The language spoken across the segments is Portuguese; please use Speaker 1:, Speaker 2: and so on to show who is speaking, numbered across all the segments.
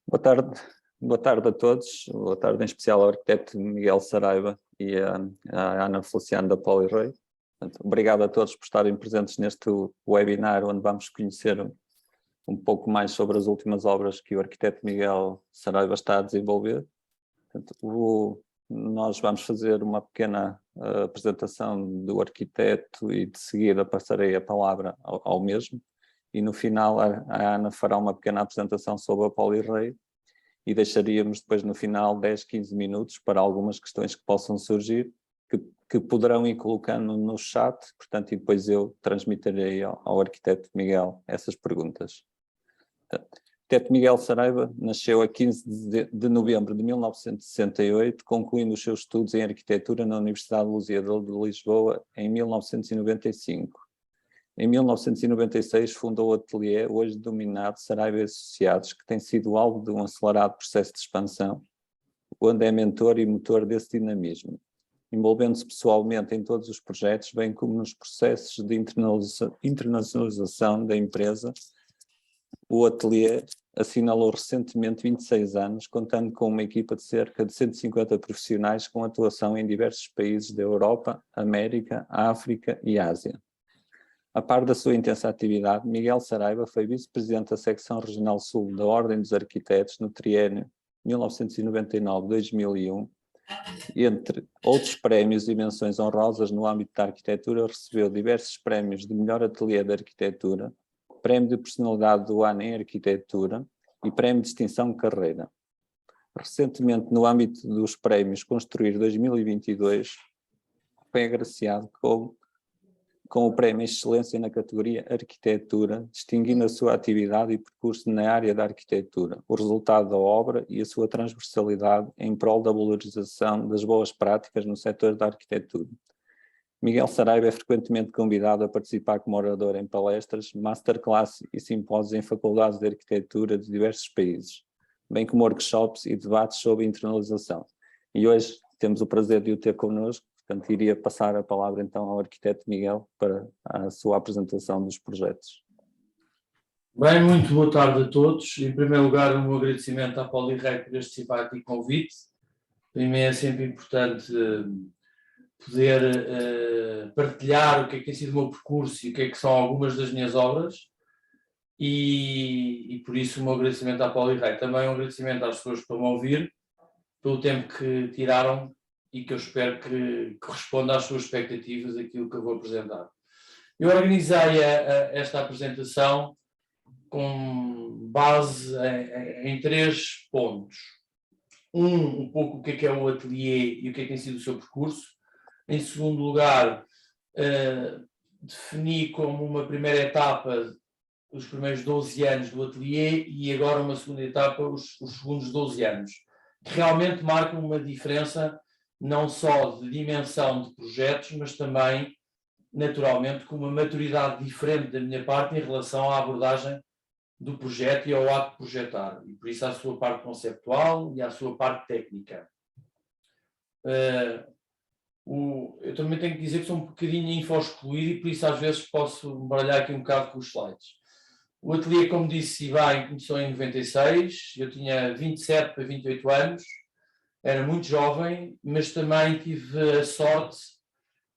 Speaker 1: Boa tarde a todos, boa tarde em especial ao arquiteto Miguel Saraiva e à Ana Feliciano da Polirrey. Obrigado a todos por estarem presentes neste webinar, onde vamos conhecer um pouco mais sobre as últimas obras que o arquiteto Miguel Saraiva está a desenvolver. Nós vamos fazer uma pequena apresentação do arquiteto e de seguida passarei a palavra ao mesmo. E no final a Ana fará uma pequena apresentação sobre a Polirrey e deixaríamos depois no final 10, 15 minutos para algumas questões que possam surgir, que poderão ir colocando no chat, portanto, e depois eu transmitirei ao arquiteto Miguel essas perguntas. O arquiteto Miguel Saraiva nasceu a 15 de novembro de 1968, concluindo os seus estudos em arquitetura na Universidade Lusíada de Lisboa em 1995. Em 1996 fundou o ateliê, hoje denominado Saraiva Associados, que tem sido alvo de um acelerado processo de expansão, onde é mentor e motor desse dinamismo, envolvendo-se pessoalmente em todos os projetos, bem como nos processos de internacionalização da empresa. O ateliê assinalou recentemente 26 anos, contando com uma equipa de cerca de 150 profissionais com atuação em diversos países da Europa, América, África e Ásia. A par da sua intensa atividade, Miguel Saraiva foi vice-presidente da Secção Regional Sul da Ordem dos Arquitetos no triênio 1999-2001. Entre outros prémios e menções honrosas no âmbito da arquitetura, recebeu diversos prémios de melhor ateliê de arquitetura, prémio de personalidade do ano em arquitetura e prémio de distinção de carreira. Recentemente, no âmbito dos prémios Construir 2022, foi agraciado com o Prémio Excelência na categoria Arquitetura, distinguindo a sua atividade e percurso na área da arquitetura, o resultado da obra e a sua transversalidade em prol da valorização das boas práticas no setor da arquitetura. Miguel Saraiva é frequentemente convidado a participar como orador em palestras, masterclass e simpósios em faculdades de arquitetura de diversos países, bem como workshops e debates sobre internalização. E hoje temos o prazer de o ter connosco. Portanto, iria passar a palavra então ao arquiteto Miguel para a sua apresentação dos projetos.
Speaker 2: Bem, muito boa tarde a todos. Em primeiro lugar, um agradecimento à Polirrey por este simpático convite. Para mim é sempre importante poder partilhar o que é que tem sido o meu percurso e o que é que são algumas das minhas obras. E por isso um agradecimento à Polirrey. Também um agradecimento às pessoas que estão a ouvir, pelo tempo que tiraram e que eu espero que corresponda às suas expectativas aquilo que eu vou apresentar. Eu organizei esta apresentação com base em 3 pontos. Um pouco o que é o ateliê e o que é que tem sido o seu percurso. Em segundo lugar, defini como uma primeira etapa os primeiros 12 anos do ateliê e agora uma segunda etapa os segundos 12 anos, que realmente marcam uma diferença não só de dimensão de projetos, mas também, naturalmente, com uma maturidade diferente da minha parte em relação à abordagem do projeto e ao ato de projetar. E por isso à sua parte conceptual e à sua parte técnica. Eu também tenho que dizer que sou um bocadinho info-excluído e por isso às vezes posso baralhar aqui um bocado com os slides. O ateliê, como disse bem, começou em 96, eu tinha 27 para 28 anos. Era muito jovem, mas também tive a sorte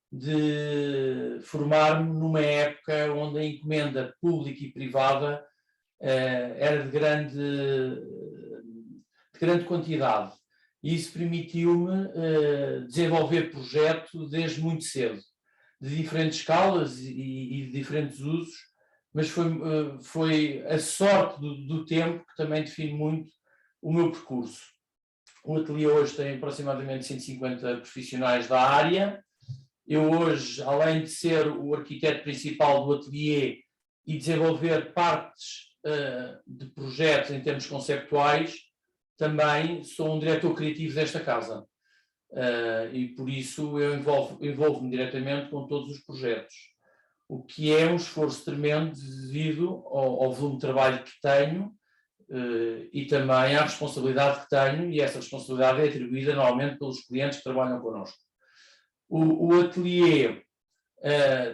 Speaker 2: de formar-me numa época onde a encomenda pública e privada era de grande quantidade. E isso permitiu-me desenvolver projeto desde muito cedo, de diferentes escalas e de diferentes usos, mas foi a sorte do tempo que também define muito o meu percurso. O ateliê hoje tem aproximadamente 150 profissionais da área. Eu hoje, além de ser o arquiteto principal do ateliê e desenvolver partes de projetos em termos conceptuais, também sou um diretor criativo desta casa. E por isso eu envolvo-me diretamente com todos os projetos. O que é um esforço tremendo devido ao volume de trabalho que tenho, e também à responsabilidade que tenho, e essa responsabilidade é atribuída normalmente pelos clientes que trabalham connosco. O ateliê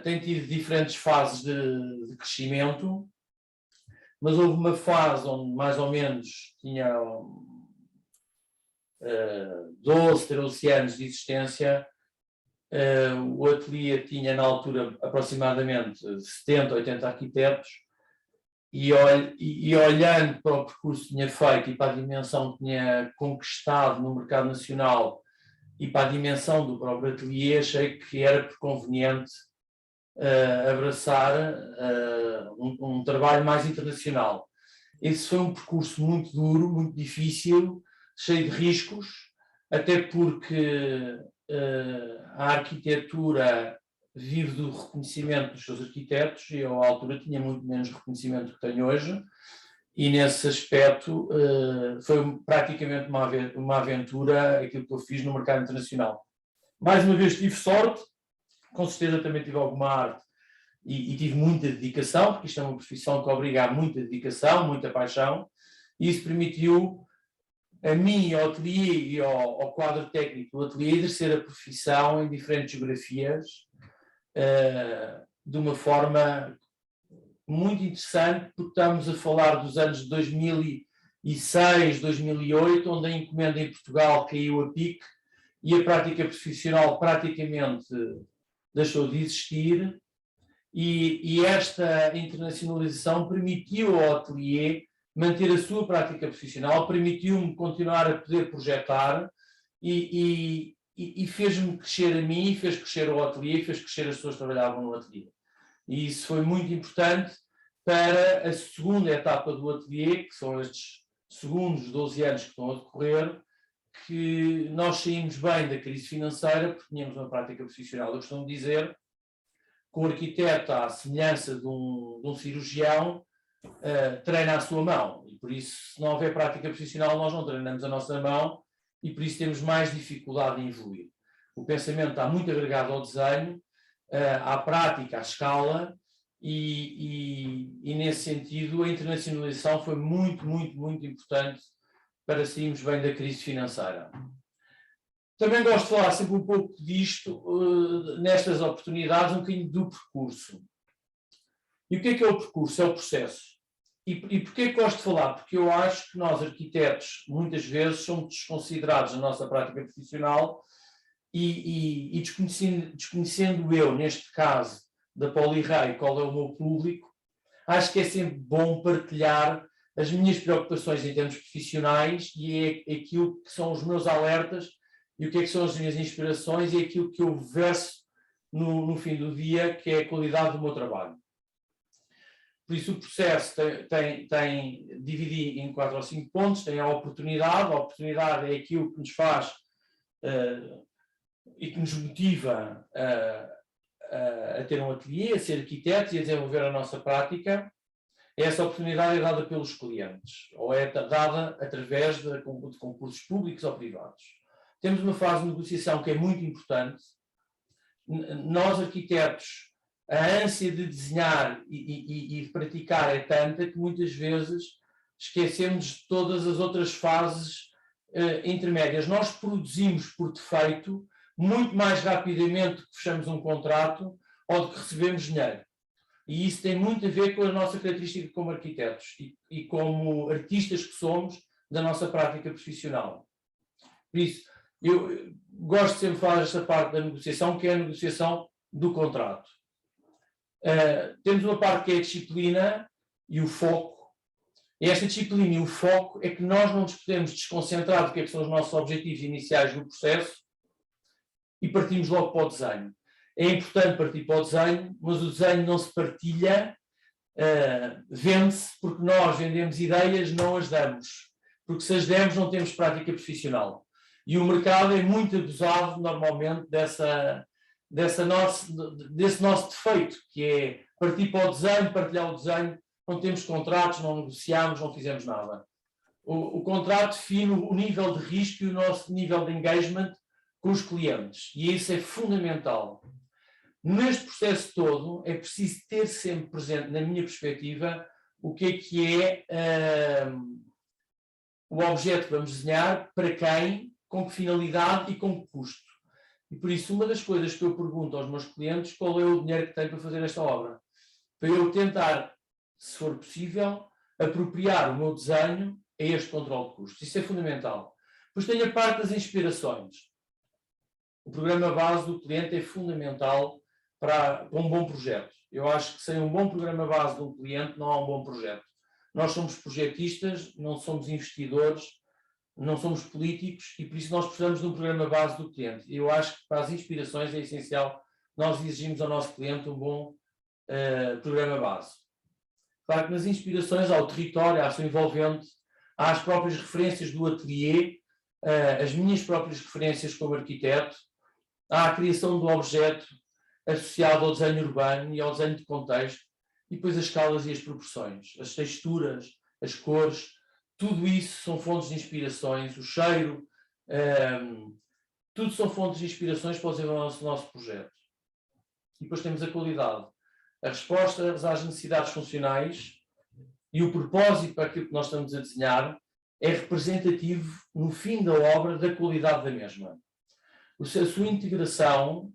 Speaker 2: tem tido diferentes fases de crescimento. mas houve uma fase onde mais ou menos tinha 12, 13 anos de existência. O ateliê tinha na altura aproximadamente 70, 80 arquitetos, e olhando para o percurso que tinha feito e para a dimensão que tinha conquistado no mercado nacional e para a dimensão do próprio ateliê, achei que era conveniente abraçar um trabalho mais internacional. Esse foi um percurso muito duro, muito difícil, cheio de riscos, até porque a arquitetura vive do reconhecimento dos seus arquitetos, e eu à altura tinha muito menos reconhecimento do que tenho hoje, e nesse aspecto foi praticamente uma aventura aquilo que eu fiz no mercado internacional. Mais uma vez tive sorte, com certeza também tive alguma arte e tive muita dedicação, porque isto é uma profissão que obriga a muita dedicação, muita paixão, e isso permitiu a mim, ao ateliê e ao quadro técnico do ateliê exercer a profissão em diferentes geografias de uma forma muito interessante, porque estamos a falar dos anos de 2006, 2008, onde a encomenda em Portugal caiu a pique e a prática profissional praticamente deixou de existir, e esta internacionalização permitiu ao ateliê manter a sua prática profissional, permitiu-me continuar a poder projetar e fez-me crescer a mim, fez crescer o ateliê, fez crescer as pessoas que trabalhavam no ateliê. E isso foi muito importante para a segunda etapa do ateliê, que são estes segundos 12 anos que estão a decorrer, que nós saímos bem da crise financeira porque tínhamos uma prática profissional. Eu costumo dizer que o arquiteto, à semelhança de um cirurgião, treina a sua mão, e por isso, se não houver prática profissional, nós não treinamos a nossa mão, e por isso temos mais dificuldade em evoluir. O pensamento está muito agregado ao desenho, à prática, à escala, e nesse sentido a internacionalização foi muito, muito, muito importante para sairmos bem da crise financeira. Também gosto de falar sempre um pouco disto, nestas oportunidades, um bocadinho do percurso. E o que é o percurso? É o processo. E porquê que gosto de falar? Porque eu acho que nós, arquitetos, muitas vezes somos desconsiderados na nossa prática profissional e desconhecendo eu, neste caso, da Polirrei, qual é o meu público, acho que é sempre bom partilhar as minhas preocupações em termos profissionais e é aquilo que são os meus alertas e o que são as minhas inspirações e aquilo que eu verso no fim do dia, que é a qualidade do meu trabalho. Por isso o processo tem dividido em 4 ou 5 pontos. Tem a oportunidade é aquilo que nos faz e que nos motiva a ter um ateliê, a ser arquitetos e a desenvolver a nossa prática. Essa oportunidade é dada pelos clientes, ou é dada através de concursos públicos ou privados. Temos uma fase de negociação que é muito importante. Nós, arquitetos, a ânsia de desenhar e de praticar é tanta que muitas vezes esquecemos de todas as outras fases intermédias. Nós produzimos por defeito muito mais rapidamente que fechamos um contrato ou de que recebemos dinheiro. E isso tem muito a ver com a nossa característica como arquitetos e como artistas que somos da nossa prática profissional. Por isso, eu gosto sempre de falar desta parte da negociação, que é a negociação do contrato. Temos uma parte que é a disciplina e o foco. E esta disciplina e o foco é que nós não nos podemos desconcentrar do que são os nossos objetivos iniciais do processo e partimos logo para o desenho. É importante partir para o desenho, mas o desenho não se partilha, vende-se, porque nós vendemos ideias, não as damos. Porque se as demos, não temos prática profissional. E o mercado é muito abusado, normalmente, desse nosso defeito, que é partir para o desenho, partilhar o desenho, não temos contratos, não negociamos, não fizemos nada. O contrato define o nível de risco e o nosso nível de engagement com os clientes, e isso é fundamental. Neste processo todo, é preciso ter sempre presente, na minha perspectiva, o que é o objeto que vamos desenhar, para quem, com que finalidade e com que custo. E por isso, uma das coisas que eu pergunto aos meus clientes, qual é o dinheiro que tem para fazer esta obra? Para eu tentar, se for possível, apropriar o meu desenho a este controle de custos. Isso é fundamental. Depois tem a parte das inspirações. O programa base do cliente é fundamental para um bom projeto. Eu acho que sem um bom programa base de um cliente não há um bom projeto. Nós somos projetistas, não somos investidores, não somos políticos e por isso nós precisamos de um programa base do cliente. Eu acho que para as inspirações é essencial nós exigimos ao nosso cliente um bom programa base. Claro que nas inspirações há o território, há a ação envolvente, há as próprias referências do ateliê, as minhas próprias referências como arquiteto, há a criação do objeto associado ao desenho urbano e ao desenho de contexto, e depois as escalas e as proporções, as texturas, as cores, tudo isso são fontes de inspirações, o cheiro, tudo são fontes de inspirações para o desenvolvimento do nosso projeto. E depois temos a qualidade, as respostas às necessidades funcionais e o propósito para aquilo que nós estamos a desenhar é representativo, no fim da obra, da qualidade da mesma. A sua integração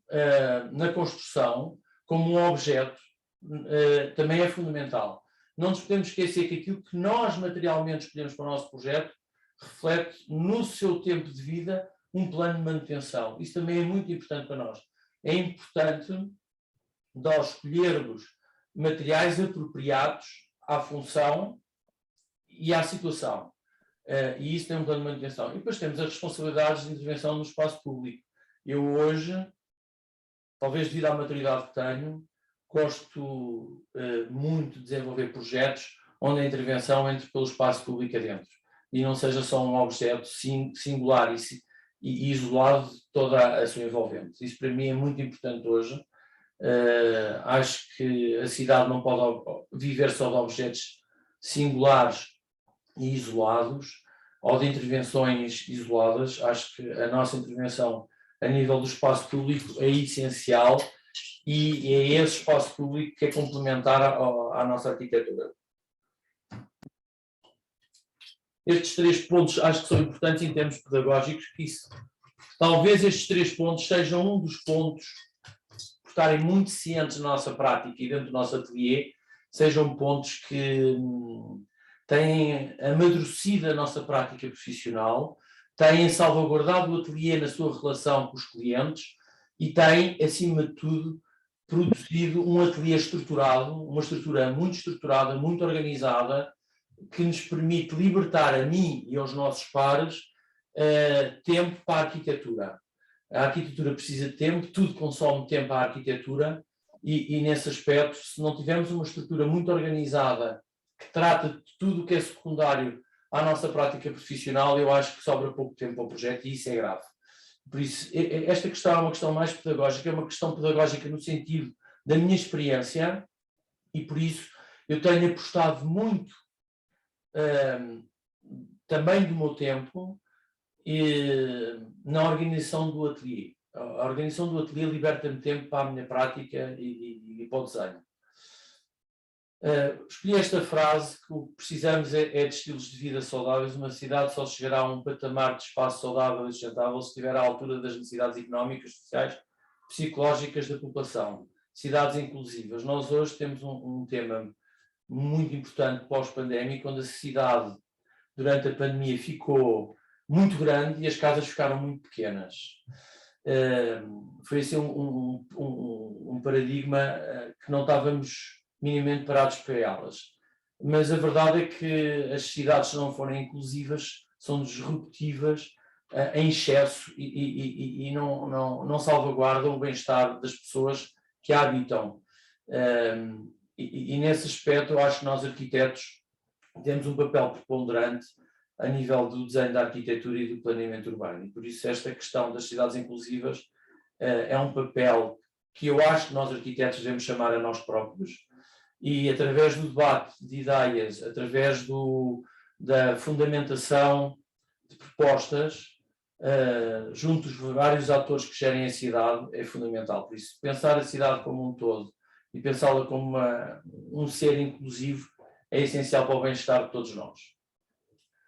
Speaker 2: na construção, como um objeto, também é fundamental. Não nos podemos esquecer que aquilo que nós materialmente escolhemos para o nosso projeto reflete, no seu tempo de vida, um plano de manutenção. Isso também é muito importante para nós. É importante nós escolhermos materiais apropriados à função e à situação. E isso tem um plano de manutenção. E depois temos as responsabilidades de intervenção no espaço público. Eu hoje, talvez devido à maturidade que tenho, gosto muito de desenvolver projetos onde a intervenção entre pelo espaço público adentro e não seja só um objeto singular e isolado de toda a sua envolvente. Isso para mim é muito importante hoje. Acho que a cidade não pode viver só de objetos singulares e isolados ou de intervenções isoladas. Acho que a nossa intervenção a nível do espaço público é essencial e é esse espaço público que é complementar à nossa arquitetura. Estes 3 pontos acho que são importantes em termos pedagógicos, que isso, talvez estes 3 pontos sejam um dos pontos, por estarem muito cientes na nossa prática e dentro do nosso ateliê, sejam pontos que têm amadurecido a nossa prática profissional, têm salvaguardado o ateliê na sua relação com os clientes e têm, acima de tudo, produzido um ateliê estruturado, uma estrutura muito estruturada, muito organizada, que nos permite libertar a mim e aos nossos pares tempo para a arquitetura. A arquitetura precisa de tempo, tudo consome tempo à arquitetura e nesse aspecto, se não tivermos uma estrutura muito organizada que trata de tudo o que é secundário à nossa prática profissional, eu acho que sobra pouco tempo ao projeto e isso é grave. Por isso, esta questão é uma questão mais pedagógica, é uma questão pedagógica no sentido da minha experiência e por isso eu tenho apostado muito também do meu tempo na organização do ateliê. A organização do ateliê liberta-me tempo para a minha prática e para o desenho. Escolhi esta frase que o que precisamos é de estilos de vida saudáveis. Uma cidade só chegará a um patamar de espaço saudável e sustentável se estiver à altura das necessidades económicas, sociais, psicológicas da população. Cidades inclusivas. Nós hoje temos um tema muito importante pós-pandémico, onde a cidade, durante a pandemia, ficou muito grande e as casas ficaram muito pequenas. Foi assim um paradigma que não estávamos minimamente parados para elas. Mas a verdade é que as cidades, se não forem inclusivas, são disruptivas em excesso e não salvaguardam o bem-estar das pessoas que a habitam. E nesse aspecto eu acho que nós arquitetos temos um papel preponderante a nível do desenho da arquitetura e do planeamento urbano. E por isso esta questão das cidades inclusivas é um papel que eu acho que nós arquitetos devemos chamar a nós próprios e através do debate de ideias, através da fundamentação de propostas, junto dos vários atores que gerem a cidade é fundamental. Por isso pensar a cidade como um todo e pensá-la como um ser inclusivo é essencial para o bem-estar de todos nós.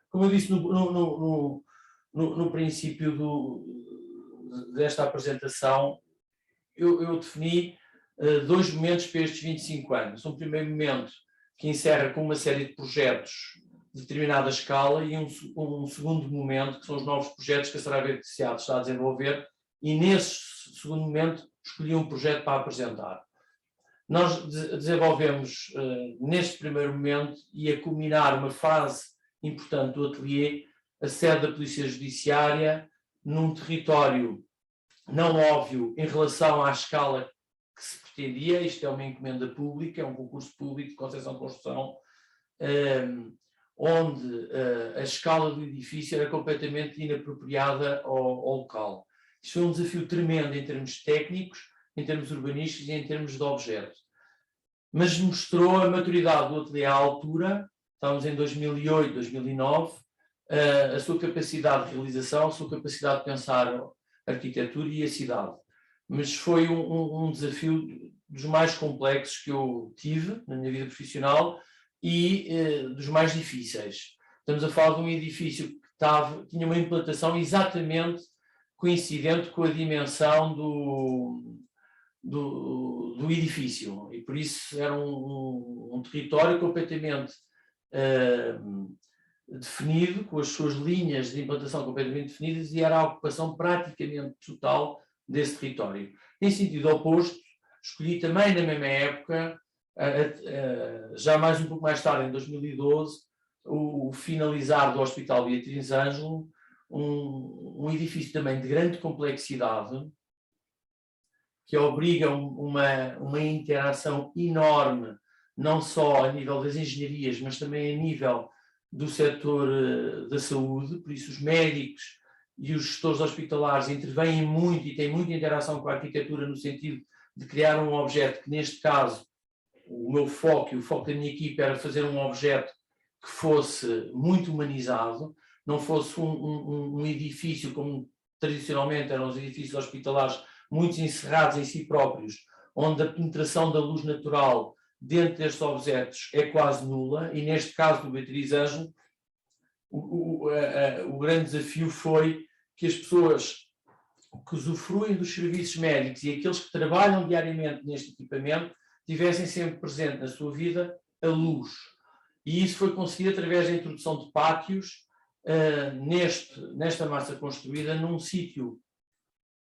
Speaker 2: Como eu disse no princípio desta apresentação, eu defini 2 momentos para estes 25 anos. Um primeiro momento, que encerra com uma série de projetos de determinada escala e um segundo momento, que são os novos projetos que a Saraiva Beneficiado está a desenvolver, e nesse segundo momento escolhi um projeto para apresentar. Nós desenvolvemos, neste primeiro momento, e a culminar uma fase importante do ateliê, a sede da Polícia Judiciária, num território não óbvio em relação à escala que se pretendia. Isto é uma encomenda pública, é um concurso público de concessão de construção, onde a escala do edifício era completamente inapropriada ao local. Isto foi um desafio tremendo em termos técnicos, em termos urbanísticos e em termos de objeto. Mas mostrou a maturidade do ateliê à altura, estávamos em 2008, 2009, a sua capacidade de realização, a sua capacidade de pensar a arquitetura e a cidade. Mas foi um desafio dos mais complexos que eu tive na minha vida profissional e dos mais difíceis. Estamos a falar de um edifício que tinha uma implantação exatamente coincidente com a dimensão do edifício, e por isso era um território completamente definido, com as suas linhas de implantação completamente definidas, e era a ocupação praticamente total desse território. Em sentido oposto, escolhi também na mesma época, já um pouco mais tarde, em 2012, o finalizar do Hospital Beatriz Ângelo, um edifício também de grande complexidade, que obriga uma interação enorme, não só a nível das engenharias, mas também a nível do setor da saúde. Por isso os médicos e os gestores hospitalares intervêm muito e têm muita interação com a arquitetura, no sentido de criar um objeto que, neste caso, o meu foco e o foco da minha equipe era fazer um objeto que fosse muito humanizado, não fosse um edifício como tradicionalmente eram os edifícios hospitalares, muito encerrados em si próprios, onde a penetração da luz natural dentro destes objetos é quase nula, e neste caso do Beatriz Ângelo, o grande desafio foi que as pessoas que usufruem dos serviços médicos e aqueles que trabalham diariamente neste equipamento tivessem sempre presente na sua vida a luz. E isso foi conseguido através da introdução de pátios nesta massa construída, num sítio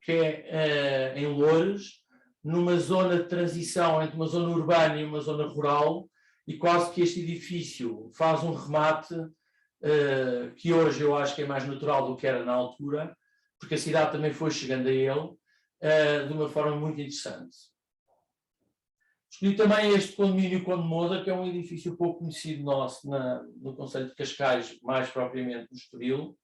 Speaker 2: que é em Loures, numa zona de transição entre uma zona urbana e uma zona rural, e quase que este edifício faz um remate que hoje eu acho que é mais natural do que era na altura, porque a cidade também foi chegando a ele de uma forma muito interessante. Escolhi também este condomínio Conde Moda, que é um edifício pouco conhecido nosso no concelho de Cascais, mais propriamente no Estoril,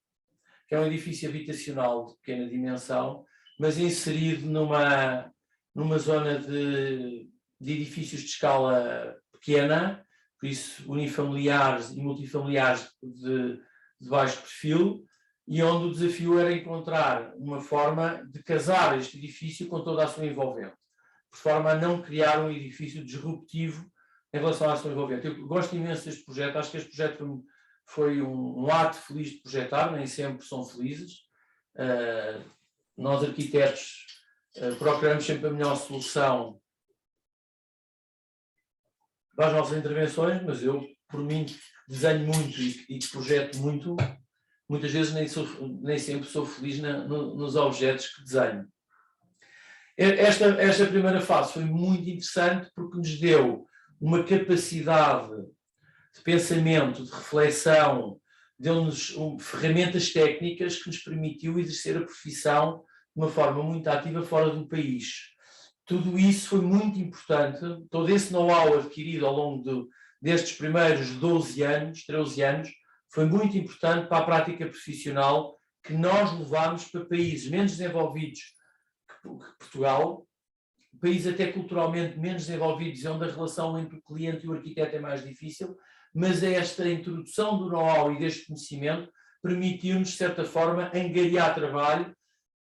Speaker 2: que é um edifício habitacional de pequena dimensão, mas inserido numa zona de edifícios de escala pequena, por isso unifamiliares e multifamiliares de baixo perfil, e onde o desafio era encontrar uma forma de casar este edifício com toda a sua envolvente, por forma a não criar um edifício disruptivo em relação à sua envolvente. Eu gosto imenso deste projeto, acho que este projeto foi um ato feliz de projetar, nem sempre são felizes. Nós, arquitetos, procuramos sempre a melhor solução para as nossas intervenções, mas eu, por mim, desenho muito e projeto muito, muitas vezes nem sempre sou feliz nos objetos que desenho. Esta primeira fase foi muito interessante porque nos deu uma capacidade de pensamento, de reflexão, deu-nos ferramentas técnicas que nos permitiu exercer a profissão de uma forma muito ativa fora do país. Tudo isso foi muito importante, todo esse know-how adquirido ao longo destes primeiros 12 anos, 13 anos, foi muito importante para a prática profissional que nós levámos para países menos desenvolvidos que Portugal, países até culturalmente menos desenvolvidos, onde a relação entre o cliente e o arquiteto é mais difícil, mas esta introdução do know-how e deste conhecimento permitiu-nos, de certa forma, angariar trabalho,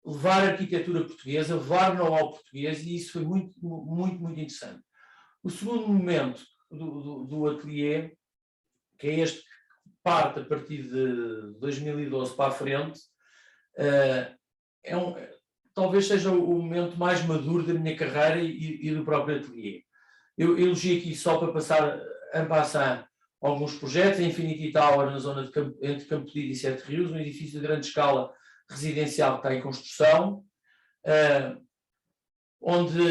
Speaker 2: levar a arquitetura portuguesa, levar know-how português, e isso foi muito, muito, muito interessante. O segundo momento do ateliê, que é este que parte a partir de 2012 para a frente, talvez seja o momento mais maduro da minha carreira e do próprio ateliê. Eu elogio aqui só para passar em passant alguns projetos, a Infinity Tower na zona entre Campo Limpo e Sete Rios, um edifício de grande escala residencial que está em construção, onde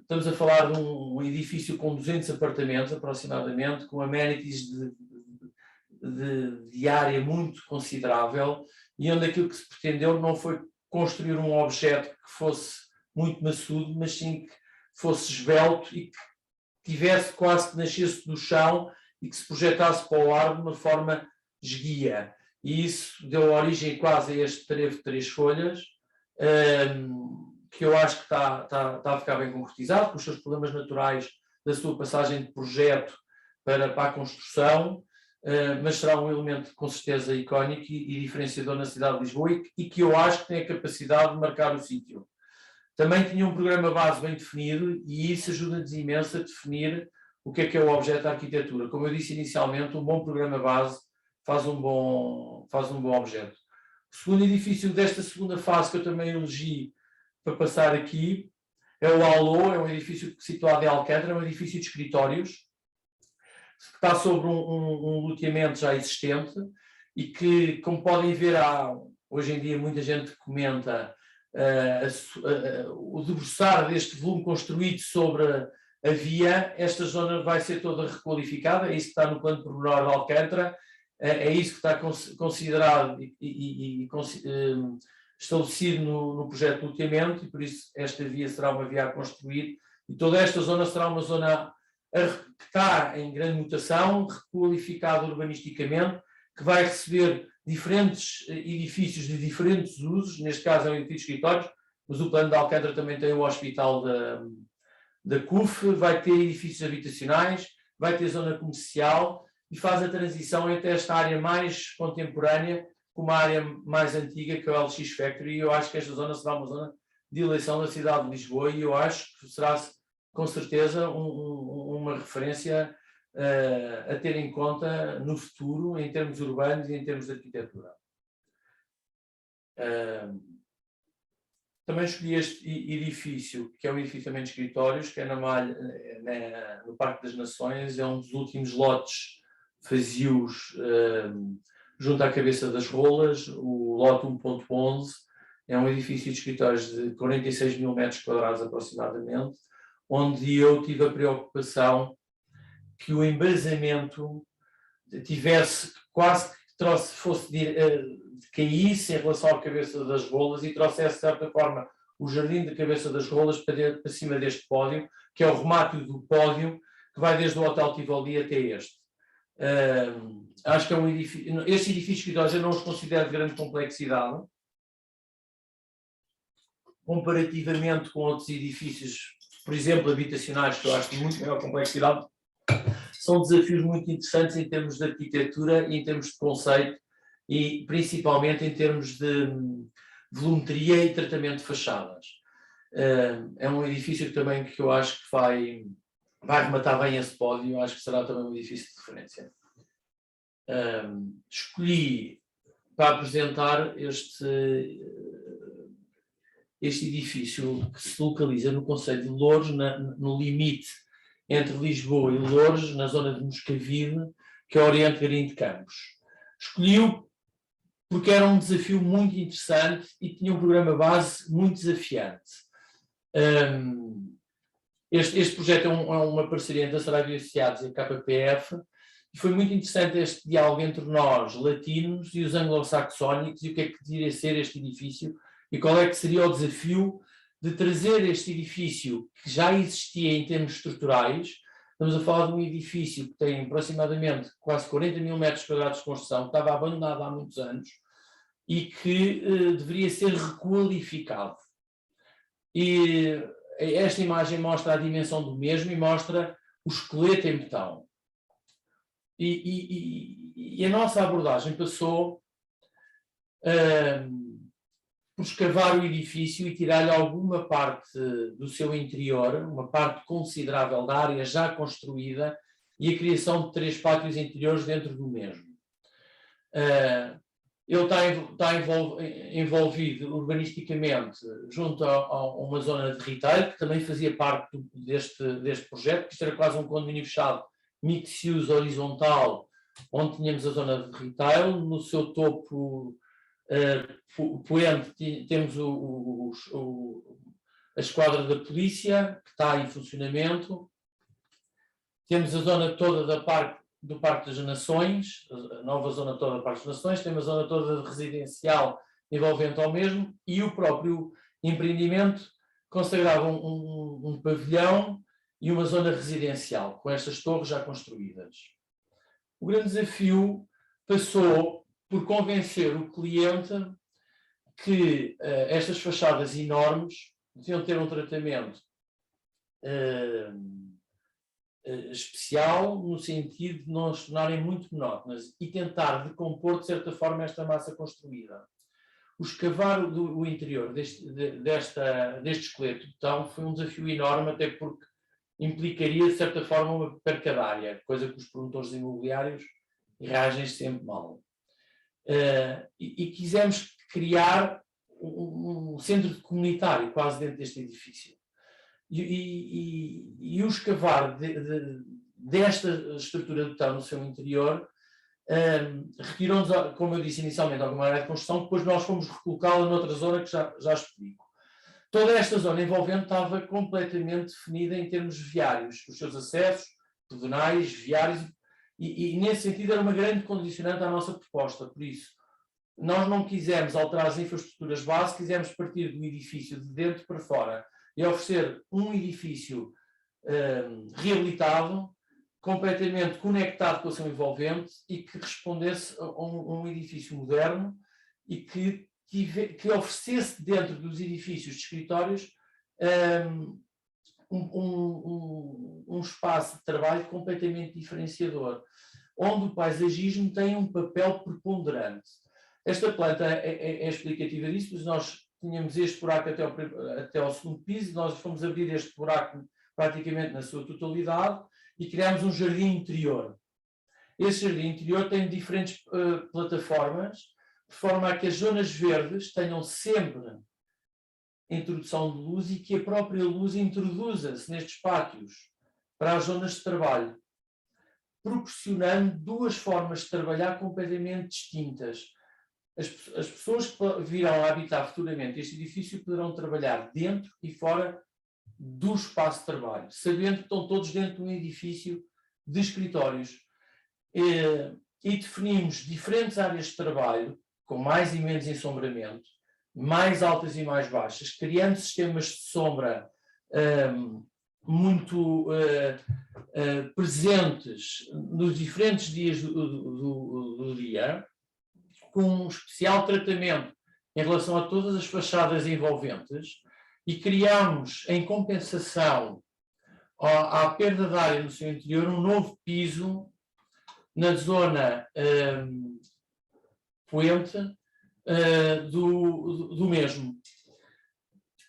Speaker 2: estamos a falar de um edifício com 200 apartamentos aproximadamente, com amenities de área muito considerável, e onde aquilo que se pretendeu não foi construir um objeto que fosse muito maçudo, mas sim que fosse esbelto e que tivesse quase que nascesse do chão e que se projetasse para o ar de uma forma esguia. E isso deu origem quase a este trevo de 3 folhas, que eu acho que está a ficar bem concretizado, com os seus problemas naturais da sua passagem de projeto para a construção, mas será um elemento com certeza icónico e diferenciador na cidade de Lisboa e que eu acho que tem a capacidade de marcar o sítio. Também tinha um programa base bem definido e isso ajuda-nos imenso a definir o que é o objeto da arquitetura. Como eu disse inicialmente, um bom programa base faz um bom objeto. O segundo edifício desta segunda fase que eu também elegi para passar aqui é o Alô, é um edifício situado em Alcântara, é um edifício de escritórios, que está sobre um loteamento já existente e que, como podem ver, hoje em dia muita gente comenta o debruçar deste volume construído sobre a via. Esta zona vai ser toda requalificada, é isso que está no plano pormenor de Alcântara, é isso que está considerado e estabelecido no projeto de loteamento, e por isso esta via será uma via a construir, e toda esta zona será uma zona que está em grande mutação, requalificada urbanisticamente, que vai receber diferentes edifícios de diferentes usos, neste caso é um edifício de escritórios, mas o plano de Alcântara também tem o hospital da CUF, vai ter edifícios habitacionais, vai ter zona comercial, e faz a transição entre esta área mais contemporânea com uma área mais antiga, que é o LX Factory, e eu acho que esta zona será uma zona de eleição da cidade de Lisboa, e eu acho que será com certeza uma referência a ter em conta no futuro, em termos urbanos e em termos de arquitetura. Também escolhi este edifício, que é um edifício também de escritórios, que é no Parque das Nações, é um dos últimos lotes vazios junto à Cabeça das Rolas, o lote 1.11, é um edifício de escritórios de 46 mil metros quadrados aproximadamente, onde eu tive a preocupação que o embasamento tivesse quase que caísse em relação à Cabeça das Rolas e trouxesse, de certa forma, o jardim da Cabeça das Rolas para cima deste pódio, que é o remate do pódio, que vai desde o Hotel Tivoli até este. Acho que é um edifício. Estes edifícios eu não os considero de grande complexidade, comparativamente com outros edifícios, por exemplo, habitacionais, que eu acho de muito maior complexidade. São desafios muito interessantes em termos de arquitetura e em termos de conceito, e principalmente em termos de volumetria e tratamento de fachadas. É um edifício que eu acho que vai rematar bem esse pódio, eu acho que será também um edifício de referência. Escolhi para apresentar este edifício que se localiza no concelho de Loures, no limite entre Lisboa e Loures, na zona de Moscavide, que é o Oriente Garim de Campos. Escolhi-o porque era um desafio muito interessante e tinha um programa base muito desafiante. Este projeto é uma parceria entre a Saraiva Associados e a KPF, e foi muito interessante este diálogo entre nós, latinos, e os anglo-saxónicos, e o que é que deveria ser este edifício, e qual é que seria o desafio de trazer este edifício que já existia em termos estruturais. Estamos a falar de um edifício que tem aproximadamente quase 40 mil metros quadrados de construção, que estava abandonado há muitos anos e que deveria ser requalificado. E esta imagem mostra a dimensão do mesmo e mostra o esqueleto em betão. E a nossa abordagem passou por escavar o edifício e tirar-lhe alguma parte do seu interior, uma parte considerável da área já construída, e a criação de 3 pátios interiores dentro do mesmo. Ele está envolvido urbanisticamente junto a uma zona de retail, que também fazia parte deste projeto, que isto era quase um condomínio fechado mixed use horizontal, onde tínhamos a zona de retail, no seu topo poente temos a esquadra da polícia, que está em funcionamento. Temos a zona toda do Parque das Nações, a nova zona toda do Parque das Nações, temos a zona toda residencial envolvente ao mesmo, e o próprio empreendimento consagrava um pavilhão e uma zona residencial, com estas torres já construídas. O grande desafio passou por convencer o cliente que estas fachadas enormes deviam ter um tratamento especial, no sentido de não as tornarem muito monótonas e tentar decompor, de certa forma, esta massa construída. O escavar o interior deste esqueleto de betão foi um desafio enorme, até porque implicaria, de certa forma, uma perca de área, coisa que os promotores imobiliários reagem sempre mal. E quisemos criar um centro comunitário quase dentro deste edifício. E o escavar desta estrutura de betão no seu interior retirou-nos, como eu disse inicialmente, alguma área de construção, depois nós fomos recolocá-la noutra zona que já explico. Toda esta zona envolvente estava completamente definida em termos viários, os seus acessos, pedonais, viários, e nesse sentido era uma grande condicionante à nossa proposta. Por isso, nós não quisemos alterar as infraestruturas básicas, quisemos partir do edifício de dentro para fora e oferecer um edifício reabilitado, completamente conectado com o seu envolvente e que respondesse a um edifício moderno e que oferecesse dentro dos edifícios de escritórios um espaço de trabalho completamente diferenciador, onde o paisagismo tem um papel preponderante. Esta planta é explicativa disso, pois nós tínhamos este buraco até ao segundo piso, nós fomos abrir este buraco praticamente na sua totalidade e criámos um jardim interior. Esse jardim interior tem diferentes plataformas, de forma a que as zonas verdes tenham sempre introdução de luz e que a própria luz introduza-se nestes pátios para as zonas de trabalho, proporcionando duas formas de trabalhar completamente distintas. As pessoas que virão a habitar futuramente este edifício poderão trabalhar dentro e fora do espaço de trabalho, sabendo que estão todos dentro de um edifício de escritórios. E definimos diferentes áreas de trabalho, com mais e menos ensombramento, mais altas e mais baixas, criando sistemas de sombra muito presentes nos diferentes dias do dia, com um especial tratamento em relação a todas as fachadas envolventes, e criamos, em compensação à perda de área no seu interior, um novo piso na zona poente do mesmo,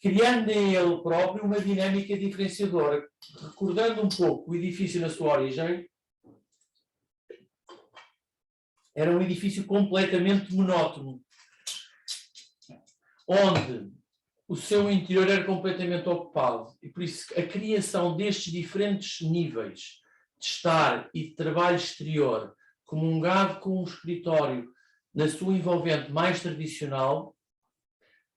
Speaker 2: criando em ele próprio uma dinâmica diferenciadora. Recordando um pouco o edifício na sua origem, era um edifício completamente monótono, onde o seu interior era completamente ocupado, e por isso a criação destes diferentes níveis de estar e de trabalho exterior, comungado com um escritório na sua envolvente mais tradicional,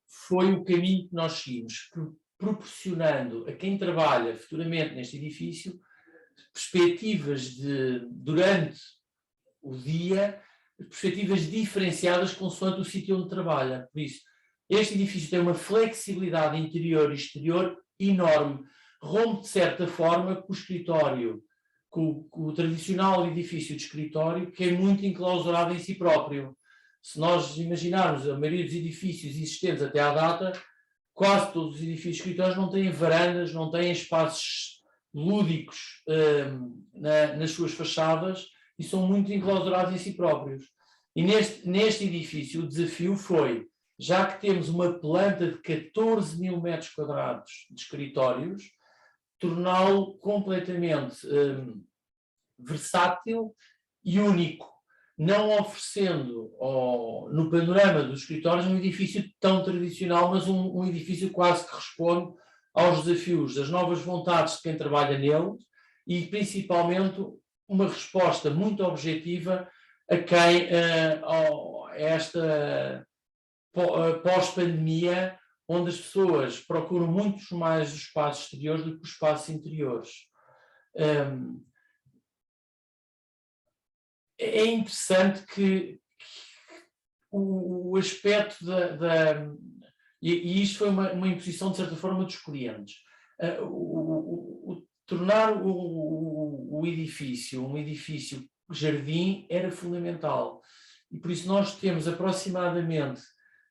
Speaker 2: foi o caminho que nós seguimos, proporcionando a quem trabalha futuramente neste edifício perspectivas durante o dia, perspectivas diferenciadas consoante o sítio onde trabalha. Por isso, este edifício tem uma flexibilidade interior e exterior enorme, rompe de certa forma com o escritório, com o tradicional edifício de escritório, que é muito enclausurado em si próprio. Se nós imaginarmos a maioria dos edifícios existentes até à data, quase todos os edifícios de escritórios não têm varandas, não têm espaços lúdicos nas suas fachadas e são muito enclausurados em si próprios. E neste edifício o desafio foi, já que temos uma planta de 14 mil metros quadrados de escritórios, torná-lo completamente versátil e único, não oferecendo no panorama dos escritórios um edifício tão tradicional, mas um edifício quase que responde aos desafios das novas vontades de quem trabalha nele e principalmente uma resposta muito objetiva a quem esta pós-pandemia, onde as pessoas procuram muito mais os espaços exteriores do que os espaços interiores. É interessante que o aspecto e isto foi uma imposição, de certa forma, dos clientes. Tornar o edifício um edifício jardim era fundamental. E por isso nós temos aproximadamente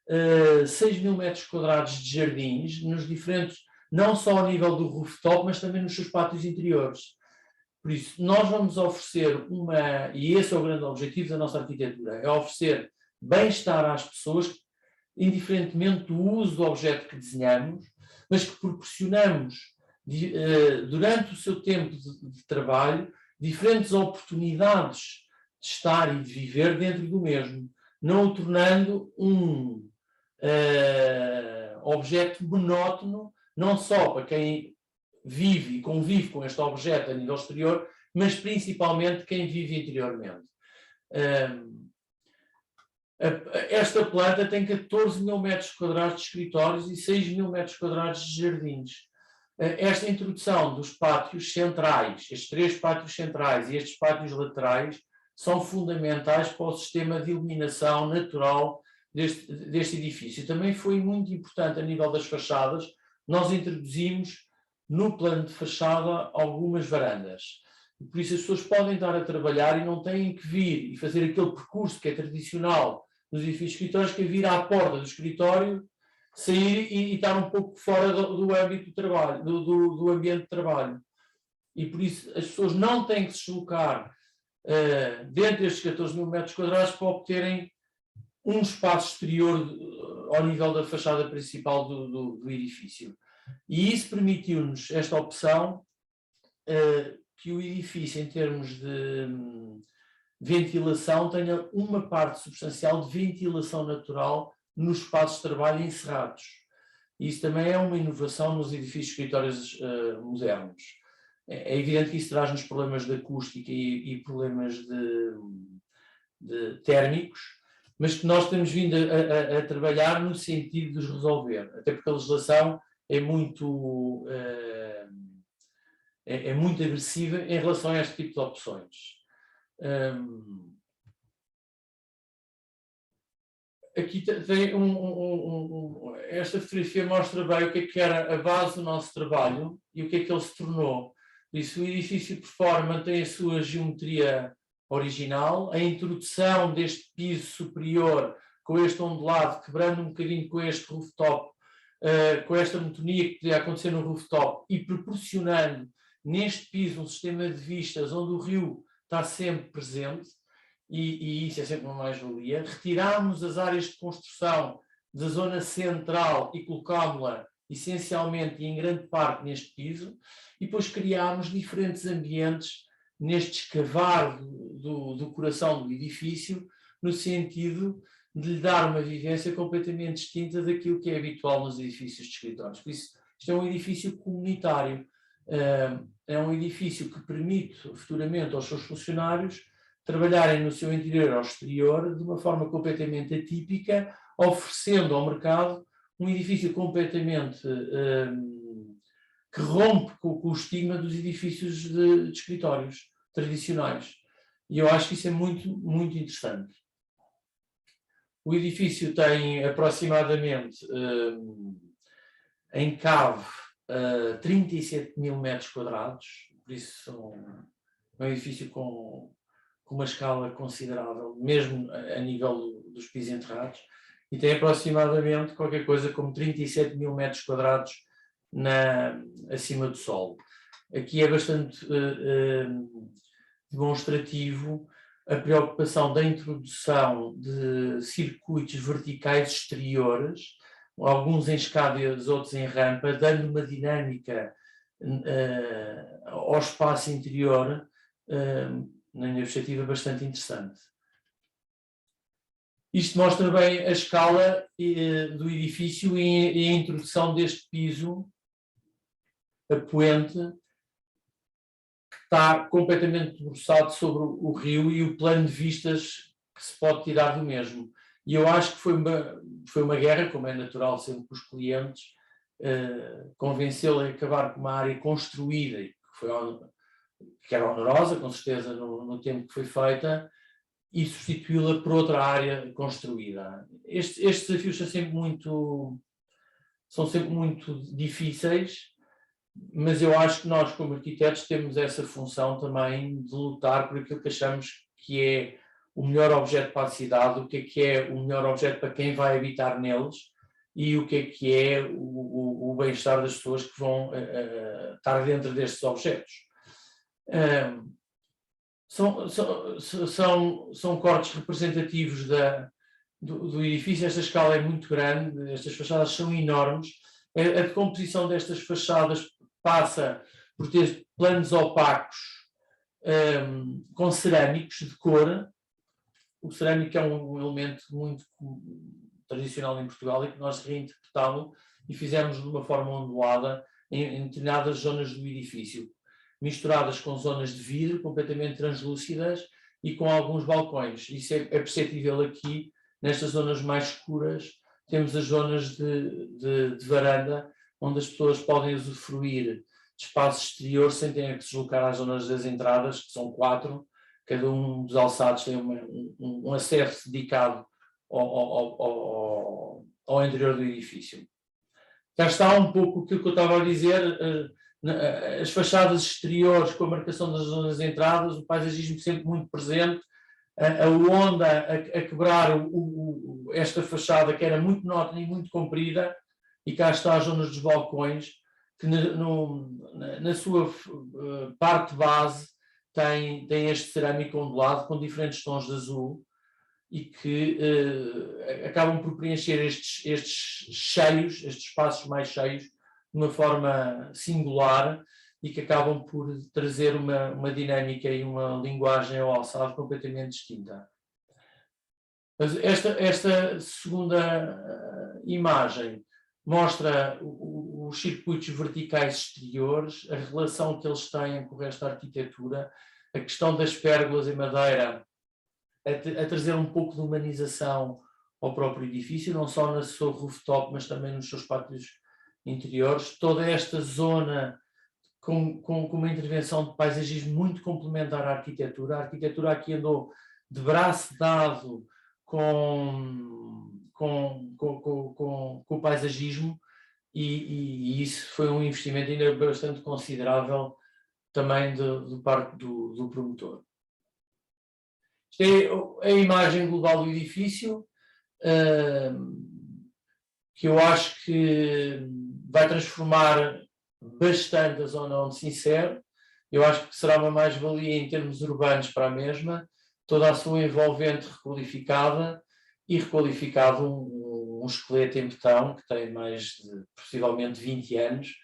Speaker 2: 6.000 metros quadrados de jardins, nos diferentes, não só ao nível do rooftop, mas também nos seus pátios interiores. Por isso, nós vamos oferecer e esse é o grande objetivo da nossa arquitetura, é oferecer bem-estar às pessoas, indiferentemente do uso do objeto que desenhamos, mas que proporcionamos, durante o seu tempo de trabalho, diferentes oportunidades de estar e de viver dentro do mesmo, não o tornando um objeto monótono, não só para quem vive e convive com este objeto a nível exterior, mas principalmente quem vive interiormente. Esta planta tem 14.000 metros quadrados de escritórios e 6.000 metros quadrados de jardins. Esta introdução dos pátios centrais, estes 3 pátios centrais e estes pátios laterais, são fundamentais para o sistema de iluminação natural deste edifício. Também foi muito importante a nível das fachadas. Nós introduzimos no plano de fachada algumas varandas. Por isso as pessoas podem estar a trabalhar e não têm que vir e fazer aquele percurso que é tradicional nos edifícios escritórios, que é vir à porta do escritório, sair e estar um pouco fora do âmbito do trabalho, do ambiente de trabalho. E por isso as pessoas não têm que se deslocar dentro destes 14.000 metros quadrados para obterem um espaço exterior ao nível da fachada principal do edifício. E isso permitiu-nos esta opção, que o edifício, em termos de ventilação, tenha uma parte substancial de ventilação natural nos espaços de trabalho encerrados. Isso também é uma inovação nos edifícios escritórios modernos. É evidente que isso traz-nos problemas de acústica e problemas de térmicos, mas que nós temos vindo a trabalhar no sentido de os resolver, até porque a legislação é muito agressiva em relação a este tipo de opções. Aqui tem esta fotografia mostra bem o que era a base do nosso trabalho e o que é que ele se tornou. Por isso, o edifício por fora mantém a sua geometria original, a introdução deste piso superior com este ondulado, quebrando um bocadinho com este rooftop, com esta monotonia que podia acontecer no rooftop e proporcionando neste piso um sistema de vistas onde o rio está sempre presente, e isso é sempre uma mais-valia. Retirámos as áreas de construção da zona central e colocámos-la essencialmente e em grande parte neste piso, e depois criámos diferentes ambientes neste escavar do coração do edifício, no sentido de lhe dar uma vivência completamente distinta daquilo que é habitual nos edifícios de escritórios. Por isso, isto é um edifício comunitário, é um edifício que permite futuramente aos seus funcionários trabalharem no seu interior ou exterior de uma forma completamente atípica, oferecendo ao mercado um edifício completamente que rompe com o estigma dos edifícios de escritórios tradicionais. E eu acho que isso é muito, muito interessante. O edifício tem aproximadamente em cave 37.000 metros quadrados, por isso é um edifício com uma escala considerável, mesmo a nível dos pisos enterrados, e tem aproximadamente qualquer coisa como 37.000 metros quadrados acima do solo. Aqui é bastante demonstrativo a preocupação da introdução de circuitos verticais exteriores, alguns em escadas, outros em rampa, dando uma dinâmica ao espaço interior, na minha perspectiva, bastante interessante. Isto mostra bem a escala do edifício e a introdução deste piso, a poente, está completamente debruçado sobre o rio e o plano de vistas que se pode tirar do mesmo. E eu acho que foi uma guerra, como é natural sempre com os clientes, convencê-lo a acabar com uma área construída, que era onerosa, com certeza, no tempo que foi feita, e substituí-la por outra área construída. Estes desafios são sempre muito difíceis, mas eu acho que nós, como arquitetos, temos essa função também de lutar por aquilo que achamos que é o melhor objeto para a cidade, o que é o melhor objeto para quem vai habitar neles e o que é o bem-estar das pessoas que vão estar dentro destes objetos. São cortes representativos do edifício. Esta escala é muito grande, estas fachadas são enormes. A decomposição destas fachadas passa por ter planos opacos com cerâmicos de cor. O cerâmico é um elemento muito tradicional em Portugal e que nós reinterpretámos e fizemos de uma forma ondulada em determinadas zonas do edifício, misturadas com zonas de vidro completamente translúcidas e com alguns balcões. Isso é perceptível aqui, nestas zonas mais escuras. Temos as zonas de varanda, onde as pessoas podem usufruir de espaço exterior sem terem que se deslocar às zonas das entradas, que são 4. Cada um dos alçados tem um acesso dedicado ao interior do edifício. Cá está um pouco aquilo que eu estava a dizer, as fachadas exteriores com a marcação das zonas de entradas, o paisagismo sempre muito presente, a onda a quebrar esta fachada que era muito monótona e muito comprida, e cá está as zonas dos balcões, que na sua parte base tem este cerâmico ondulado com diferentes tons de azul e que acabam por preencher estes espaços mais cheios, de uma forma singular e que acabam por trazer uma dinâmica e uma linguagem ao alçado completamente distinta. Mas esta segunda imagem mostra os circuitos verticais exteriores, a relação que eles têm com o resto da arquitetura, a questão das pérgolas em madeira, a trazer um pouco de humanização ao próprio edifício, não só na sua rooftop, mas também nos seus pátios interiores. Toda esta zona com uma intervenção de paisagismo muito complementar à arquitetura. A arquitetura aqui andou de braço dado com o paisagismo e isso foi um investimento ainda bastante considerável também do parte do promotor. Esta é a imagem global do edifício, que eu acho que vai transformar bastante a zona onde se insere. Eu acho que será uma mais-valia em termos urbanos para a mesma, toda a sua envolvente requalificada e requalificado um esqueleto em betão que tem mais de possivelmente 20 anos,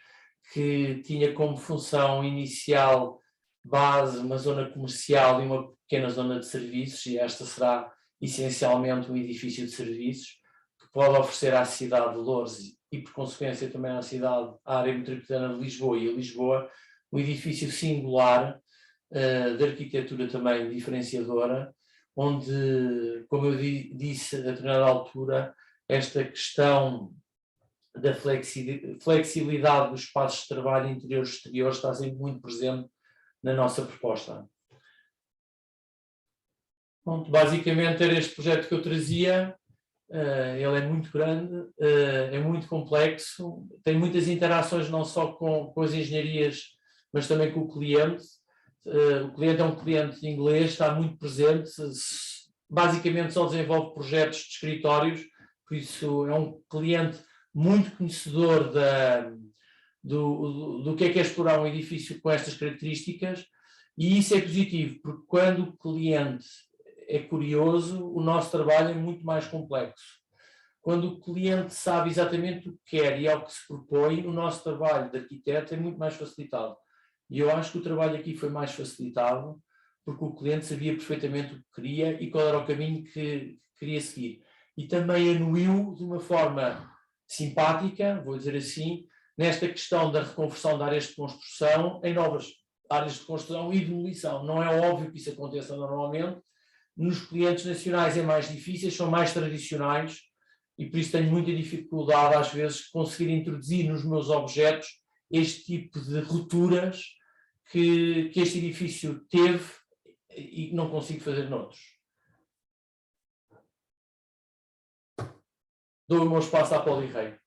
Speaker 2: que tinha como função inicial base uma zona comercial e uma pequena zona de serviços, e esta será essencialmente um edifício de serviços que pode oferecer à cidade de Loures e por consequência também à área metropolitana de Lisboa e a Lisboa, um edifício singular de arquitetura também diferenciadora, onde, como eu disse a determinada altura, esta questão da flexibilidade dos espaços de trabalho interiores e exteriores está sempre muito presente na nossa proposta. Pronto, basicamente era este projeto que eu trazia. Ele é muito grande, é muito complexo, tem muitas interações não só com as engenharias, mas também com o cliente. O cliente é um cliente inglês, está muito presente, basicamente só desenvolve projetos de escritórios, por isso é um cliente muito conhecedor do que é explorar um edifício com estas características, e isso é positivo, porque quando o cliente é curioso, o nosso trabalho é muito mais complexo. Quando o cliente sabe exatamente o que quer e ao que se propõe, o nosso trabalho de arquiteto é muito mais facilitado. E eu acho que o trabalho aqui foi mais facilitado, porque o cliente sabia perfeitamente o que queria e qual era o caminho que queria seguir. E também anuiu de uma forma simpática, vou dizer assim, nesta questão da reconversão de áreas de construção em novas. áreas de construção e demolição. Não é óbvio que isso aconteça normalmente. Nos clientes nacionais é mais difícil, são mais tradicionais e por isso tenho muita dificuldade às vezes de conseguir introduzir nos meus objetos este tipo de rupturas que este edifício teve e que não consigo fazer noutros. Dou o meu espaço à Polirrei.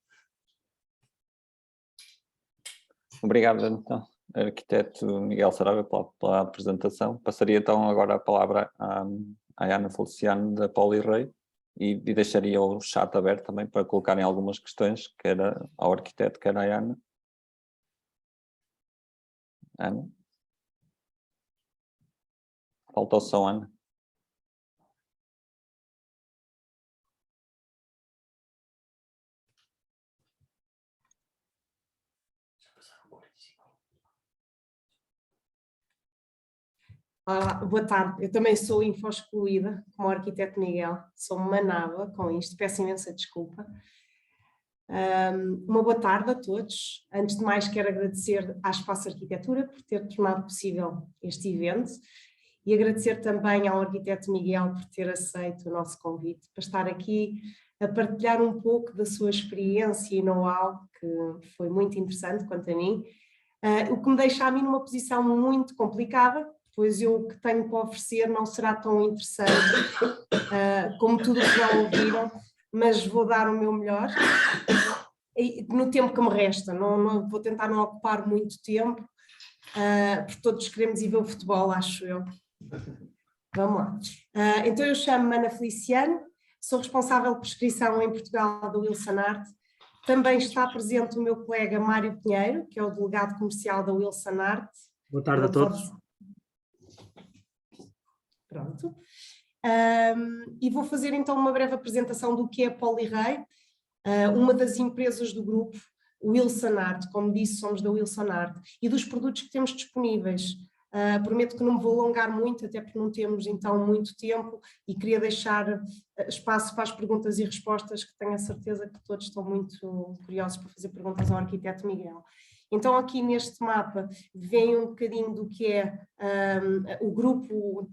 Speaker 1: Obrigado, então, arquiteto Miguel Saraiva, pela apresentação. Passaria então agora a palavra à Ana Feliciano, da Polirrei, e deixaria o chat aberto também para colocarem algumas questões, quer ao arquiteto, quer à Ana. Ana? Falta o som, Ana.
Speaker 3: Olá, boa tarde. Eu também sou info-excluída, como o arquiteto Miguel. Sou uma nava com isto, peço imensa desculpa. Uma boa tarde a todos. Antes de mais, quero agradecer à Espaço Arquitetura por ter tornado possível este evento e agradecer também ao arquiteto Miguel por ter aceito o nosso convite para estar aqui a partilhar um pouco da sua experiência e know-how, que foi muito interessante quanto a mim, o que me deixa a mim numa posição muito complicada, pois eu o que tenho para oferecer não será tão interessante como tudo o que já ouviram, mas vou dar o meu melhor no tempo que me resta. Não vou tentar não ocupar muito tempo, porque todos queremos ir ver o futebol, acho eu. Vamos lá. Então eu chamo-me Ana Feliciano, sou responsável por prescrição em Portugal da Wilson Art. Também está presente o meu colega Mário Pinheiro, que é o delegado comercial da Wilson Art.
Speaker 4: Boa tarde a todos.
Speaker 3: Pronto. E vou fazer então uma breve apresentação do que é a Polirrei, uma das empresas do grupo Wilson Art, como disse, somos da Wilson Art, e dos produtos que temos disponíveis. Prometo que não me vou alongar muito, até porque não temos então muito tempo, e queria deixar espaço para as perguntas e respostas, que tenho a certeza que todos estão muito curiosos para fazer perguntas ao arquiteto Miguel. Então aqui neste mapa vem um bocadinho do que é o grupo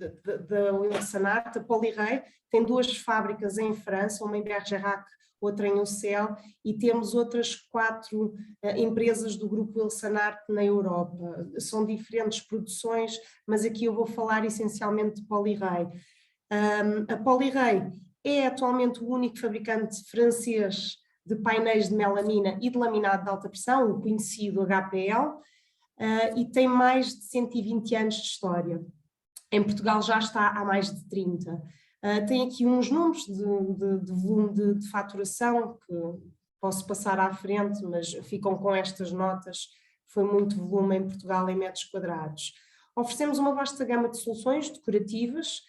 Speaker 3: da Wilson Art. A Polirrei tem 2 fábricas em França, uma em Bergerac, outra em Ussel, e temos outras 4 empresas do grupo Wilson Art na Europa. São diferentes produções, mas aqui eu vou falar essencialmente de Polirrei. A Polirrei é atualmente o único fabricante francês de painéis de melamina e de laminado de alta pressão, o conhecido HPL, e tem mais de 120 anos de história. Em Portugal já está há mais de 30. Tem aqui uns números de volume de faturação que posso passar à frente, mas ficam com estas notas. Foi muito volume em Portugal em metros quadrados. Oferecemos uma vasta gama de soluções decorativas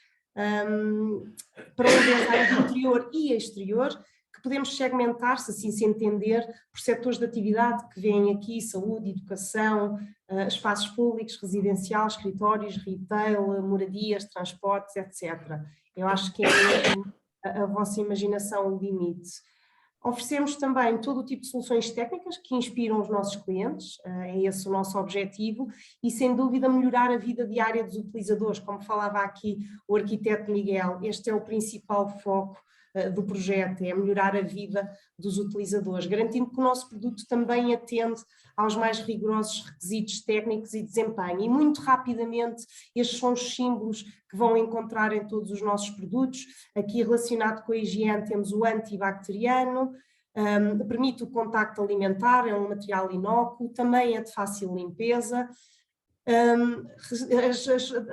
Speaker 3: para o design interior e exterior, que podemos segmentar, se assim se entender, por setores de atividade que vêm aqui: saúde, educação, espaços públicos, residencial, escritórios, retail, moradias, transportes, etc. Eu acho que é mesmo a vossa imaginação o limite. Oferecemos também todo o tipo de soluções técnicas que inspiram os nossos clientes, é esse o nosso objetivo, e sem dúvida melhorar a vida diária dos utilizadores. Como falava aqui o arquiteto Miguel, este é o principal foco do projeto, é melhorar a vida dos utilizadores, garantindo que o nosso produto também atende aos mais rigorosos requisitos técnicos e desempenho. E muito rapidamente, estes são os símbolos que vão encontrar em todos os nossos produtos. Aqui relacionado com a higiene temos o antibacteriano, permite o contacto alimentar, é um material inócuo, também é de fácil limpeza.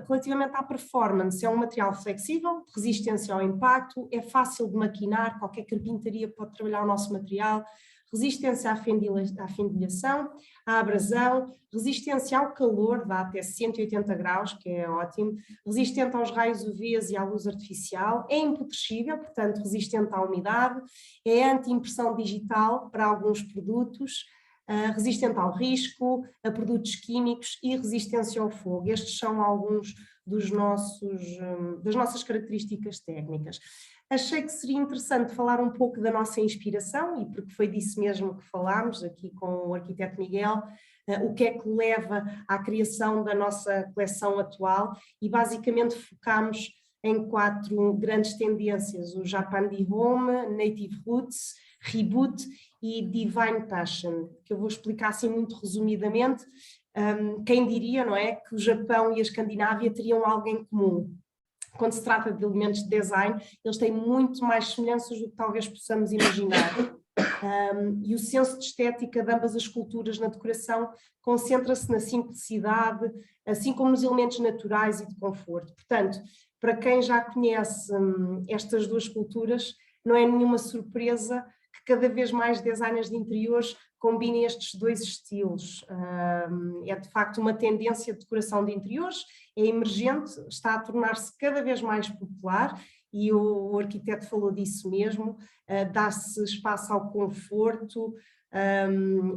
Speaker 3: Relativamente à performance, é um material flexível, resistência ao impacto, é fácil de maquinar, qualquer carpintaria pode trabalhar o nosso material, resistência à fendilhação, à abrasão, resistência ao calor, dá até 180 graus, que é ótimo, resistente aos raios UVs e à luz artificial, é imputrescível, portanto resistente à umidade, é anti-impressão digital para alguns produtos, resistente ao risco, a produtos químicos e resistência ao fogo. Estes são alguns das nossas características técnicas. Achei que seria interessante falar um pouco da nossa inspiração, e porque foi disso mesmo que falámos aqui com o arquiteto Miguel, o que é que leva à criação da nossa coleção atual, e basicamente focámos em 4 grandes tendências: o Japandi Home, Native Roots, Reboot e Divine Passion, que eu vou explicar assim muito resumidamente. Quem diria, não é, que o Japão e a Escandinávia teriam algo em comum? Quando se trata de elementos de design, eles têm muito mais semelhanças do que talvez possamos imaginar. E o senso de estética de ambas as culturas na decoração concentra-se na simplicidade, assim como nos elementos naturais e de conforto. Portanto, para quem já conhece estas 2 culturas, não é nenhuma surpresa que cada vez mais designers de interiores combinem estes 2 estilos. É de facto uma tendência de decoração de interiores, é emergente, está a tornar-se cada vez mais popular, e o arquiteto falou disso mesmo. Dá-se espaço ao conforto,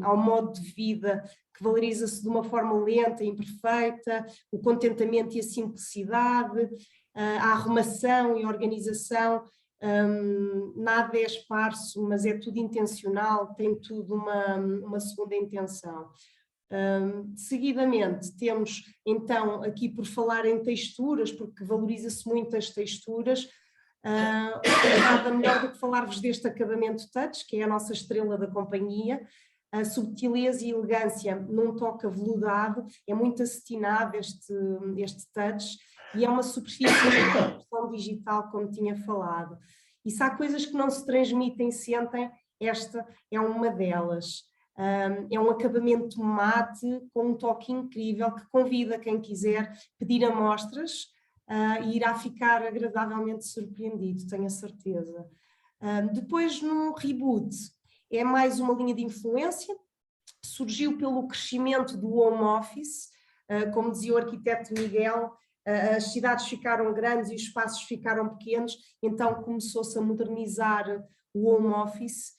Speaker 3: ao modo de vida que valoriza-se de uma forma lenta e imperfeita, o contentamento e a simplicidade, a arrumação e a organização. Nada é esparso, mas é tudo intencional, tem tudo uma segunda intenção. Seguidamente temos então aqui, por falar em texturas, porque valoriza-se muito as texturas, nada melhor do que falar-vos deste acabamento touch, que é a nossa estrela da companhia. A subtileza e elegância num toque aveludado, é muito acetinado este touch, e é uma superfície de impressão digital, como tinha falado. E se há coisas que não se transmitem, sentem, esta é uma delas. É um acabamento mate com um toque incrível que convida quem quiser pedir amostras e irá ficar agradavelmente surpreendido, tenho a certeza. Depois, no Reboot, é mais uma linha de influência, surgiu pelo crescimento do home office, como dizia o arquiteto Miguel, as cidades ficaram grandes e os espaços ficaram pequenos, então começou-se a modernizar o home office,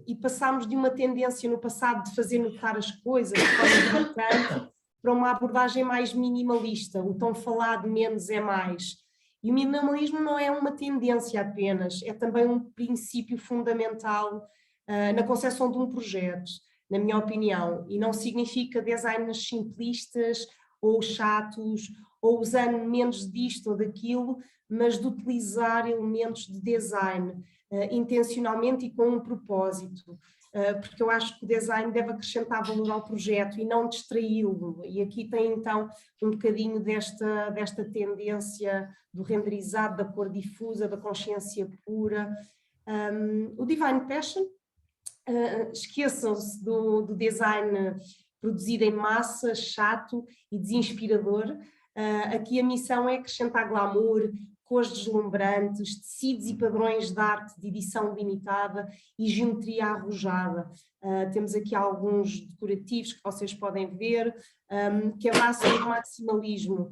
Speaker 3: e passámos de uma tendência no passado de fazer notar as coisas de forma importante para uma abordagem mais minimalista, o tão falado menos é mais. E o minimalismo não é uma tendência apenas, é também um princípio fundamental na concepção de um projeto, na minha opinião, e não significa designers simplistas ou chatos, ou usando menos disto ou daquilo, mas de utilizar elementos de design intencionalmente e com um propósito, porque eu acho que o design deve acrescentar valor ao projeto e não distraí-lo, e aqui tem então um bocadinho desta tendência do renderizado, da cor difusa, da consciência pura. O Divine Passion, esqueçam-se do design produzido em massa, chato e desinspirador. Aqui a missão é acrescentar glamour, cores deslumbrantes, tecidos e padrões de arte de edição limitada e geometria arrojada. Temos aqui alguns decorativos que vocês podem ver, que abraçam o maximalismo,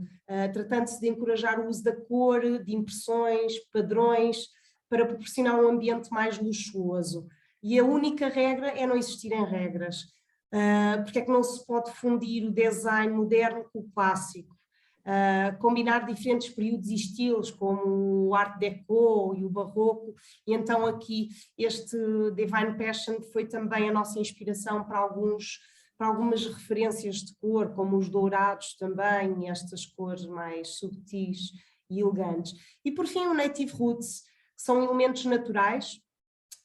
Speaker 3: tratando-se de encorajar o uso da cor, de impressões, padrões, para proporcionar um ambiente mais luxuoso. E a única regra é não existirem regras, porque é que não se pode fundir o design moderno com o clássico. Combinar diferentes períodos e estilos, como o Art Deco e o Barroco, e então aqui este Divine Passion foi também a nossa inspiração para algumas referências de cor, como os dourados também, estas cores mais subtis e elegantes. E por fim o Native Roots, que são elementos naturais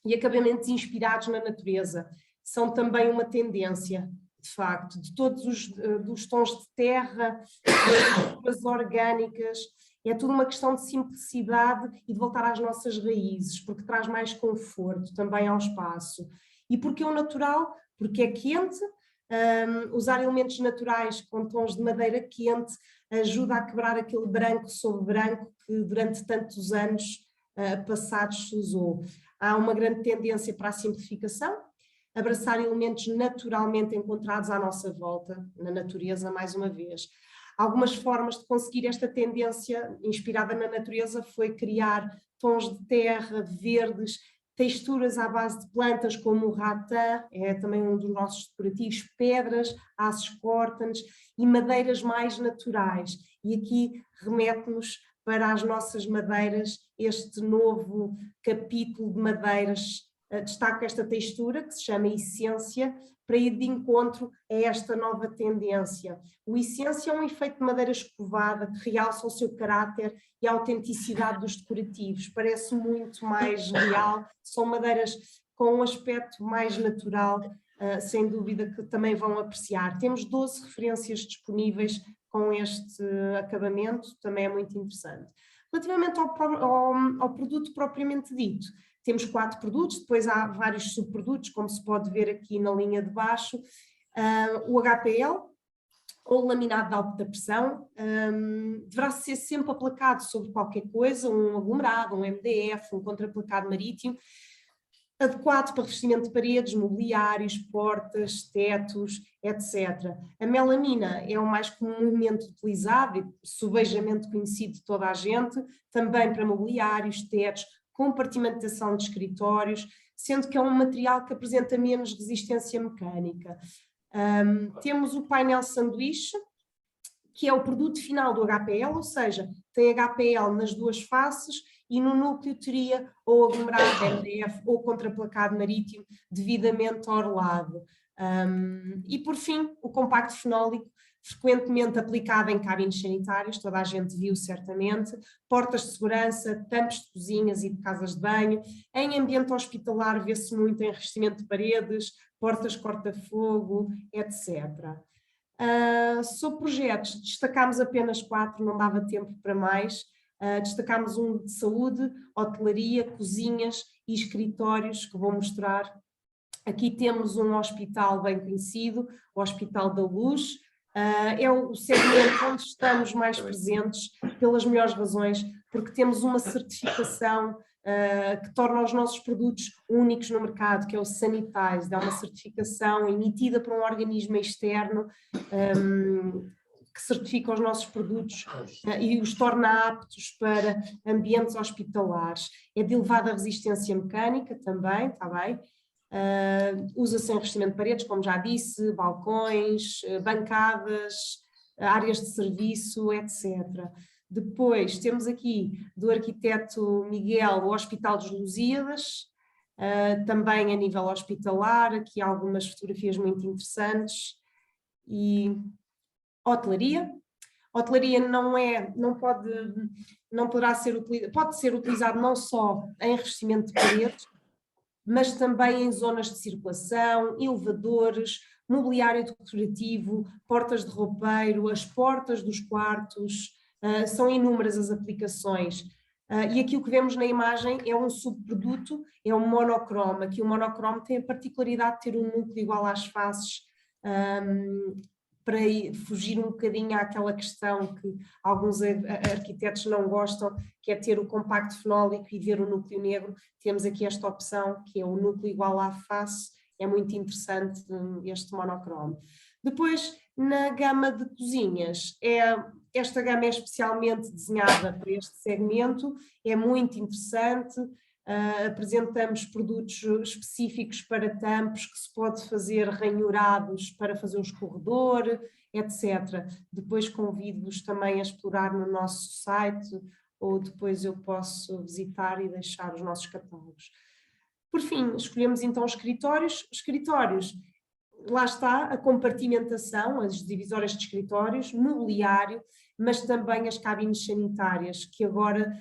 Speaker 3: e acabamentos inspirados na natureza, são também uma tendência, de facto, de todos dos tons de terra, das orgânicas, é tudo uma questão de simplicidade e de voltar às nossas raízes, porque traz mais conforto também ao espaço. E porque é o natural? Porque é quente, usar elementos naturais com tons de madeira quente ajuda a quebrar aquele branco sobre branco que durante tantos anos passados se usou. Há uma grande tendência para a simplificação, abraçar elementos naturalmente encontrados à nossa volta, na natureza, mais uma vez. Algumas formas de conseguir esta tendência inspirada na natureza foi criar tons de terra, verdes, texturas à base de plantas como o ratã, é também um dos nossos decorativos, pedras, aços córtanos e madeiras mais naturais. E aqui remete-nos para as nossas madeiras este novo capítulo de madeiras destaco esta textura que se chama Essência, para ir de encontro a esta nova tendência. O Essência é um efeito de madeira escovada que realça o seu caráter e a autenticidade dos decorativos. Parece muito mais real, são madeiras com um aspecto mais natural, sem dúvida que também vão apreciar. Temos 12 referências disponíveis com este acabamento, também é muito interessante. Relativamente ao produto propriamente dito, temos 4 produtos, depois há vários subprodutos, como se pode ver aqui na linha de baixo. O HPL, ou laminado de alta pressão, deverá ser sempre aplicado sobre qualquer coisa, um aglomerado, um MDF, um contraplacado marítimo, adequado para revestimento de paredes, mobiliários, portas, tetos, etc. A melamina é o mais comumente utilizado e subejamente conhecido de toda a gente, também para mobiliários, tetos, compartimentação de escritórios, sendo que é um material que apresenta menos resistência mecânica. Temos o painel sanduíche, que é o produto final do HPL, ou seja, tem HPL nas duas faces e no núcleo teria ou aglomerado MDF ou contraplacado marítimo devidamente orlado. E por fim, o compacto fenólico, frequentemente aplicado em cabines sanitárias, toda a gente viu certamente, portas de segurança, tampos de cozinhas e de casas de banho. Em ambiente hospitalar vê-se muito em revestimento de paredes, portas corta-fogo, etc. Sobre projetos, destacámos apenas 4, não dava tempo para mais. Destacámos um de saúde, hotelaria, cozinhas e escritórios, que vou mostrar. Aqui temos um hospital bem conhecido, o Hospital da Luz. É o segmento onde estamos mais presentes, pelas melhores razões, porque temos uma certificação que torna os nossos produtos únicos no mercado, que é o Sanitize, é uma certificação emitida por um organismo externo que certifica os nossos produtos e os torna aptos para ambientes hospitalares. É de elevada resistência mecânica também, está bem? Usa-se em revestimento de paredes, como já disse, balcões, bancadas, áreas de serviço, etc. Depois temos aqui do arquiteto Miguel o Hospital dos Lusíadas, também a nível hospitalar, aqui há algumas fotografias muito interessantes. E hotelaria. Hotelaria pode ser utilizado não só em revestimento de paredes, mas também em zonas de circulação, elevadores, mobiliário decorativo, portas de roupeiro, as portas dos quartos, são inúmeras as aplicações. E aqui o que vemos na imagem é um subproduto, é um monocromo. Aqui o monocromo tem a particularidade de ter um núcleo igual às faces, para fugir um bocadinho àquela questão que alguns arquitetos não gostam, que é ter o compacto fenólico e ver o núcleo negro. Temos aqui esta opção, que é o núcleo igual à face, é muito interessante este monocromo. Depois, na gama de cozinhas, esta gama é especialmente desenhada para este segmento, é muito interessante. Apresentamos produtos específicos para tampos que se pode fazer ranhurados para fazer um escorredor, etc. Depois convido-vos também a explorar no nosso site, ou depois eu posso visitar e deixar os nossos catálogos. Por fim, escolhemos então os escritórios. Escritórios, lá está a compartimentação, as divisórias de escritórios, mobiliário, mas também as cabines sanitárias, que agora,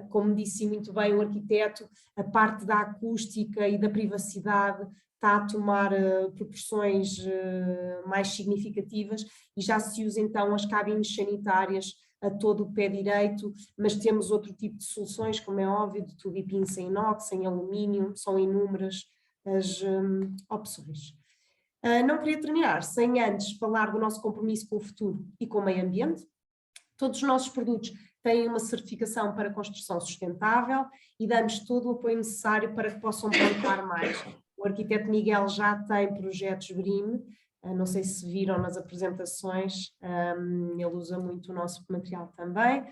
Speaker 3: como disse muito bem o arquiteto, a parte da acústica e da privacidade está a tomar proporções mais significativas e já se usa então as cabines sanitárias a todo o pé direito, mas temos outro tipo de soluções, como é óbvio, de tubo e pinça em inox, em alumínio, são inúmeras as opções. Não queria terminar sem antes falar do nosso compromisso com o futuro e com o meio ambiente. Todos os nossos produtos têm uma certificação para construção sustentável e damos todo o apoio necessário para que possam plantar mais. O arquiteto Miguel já tem projetos BREEAM, não sei se viram nas apresentações, ele usa muito o nosso material também.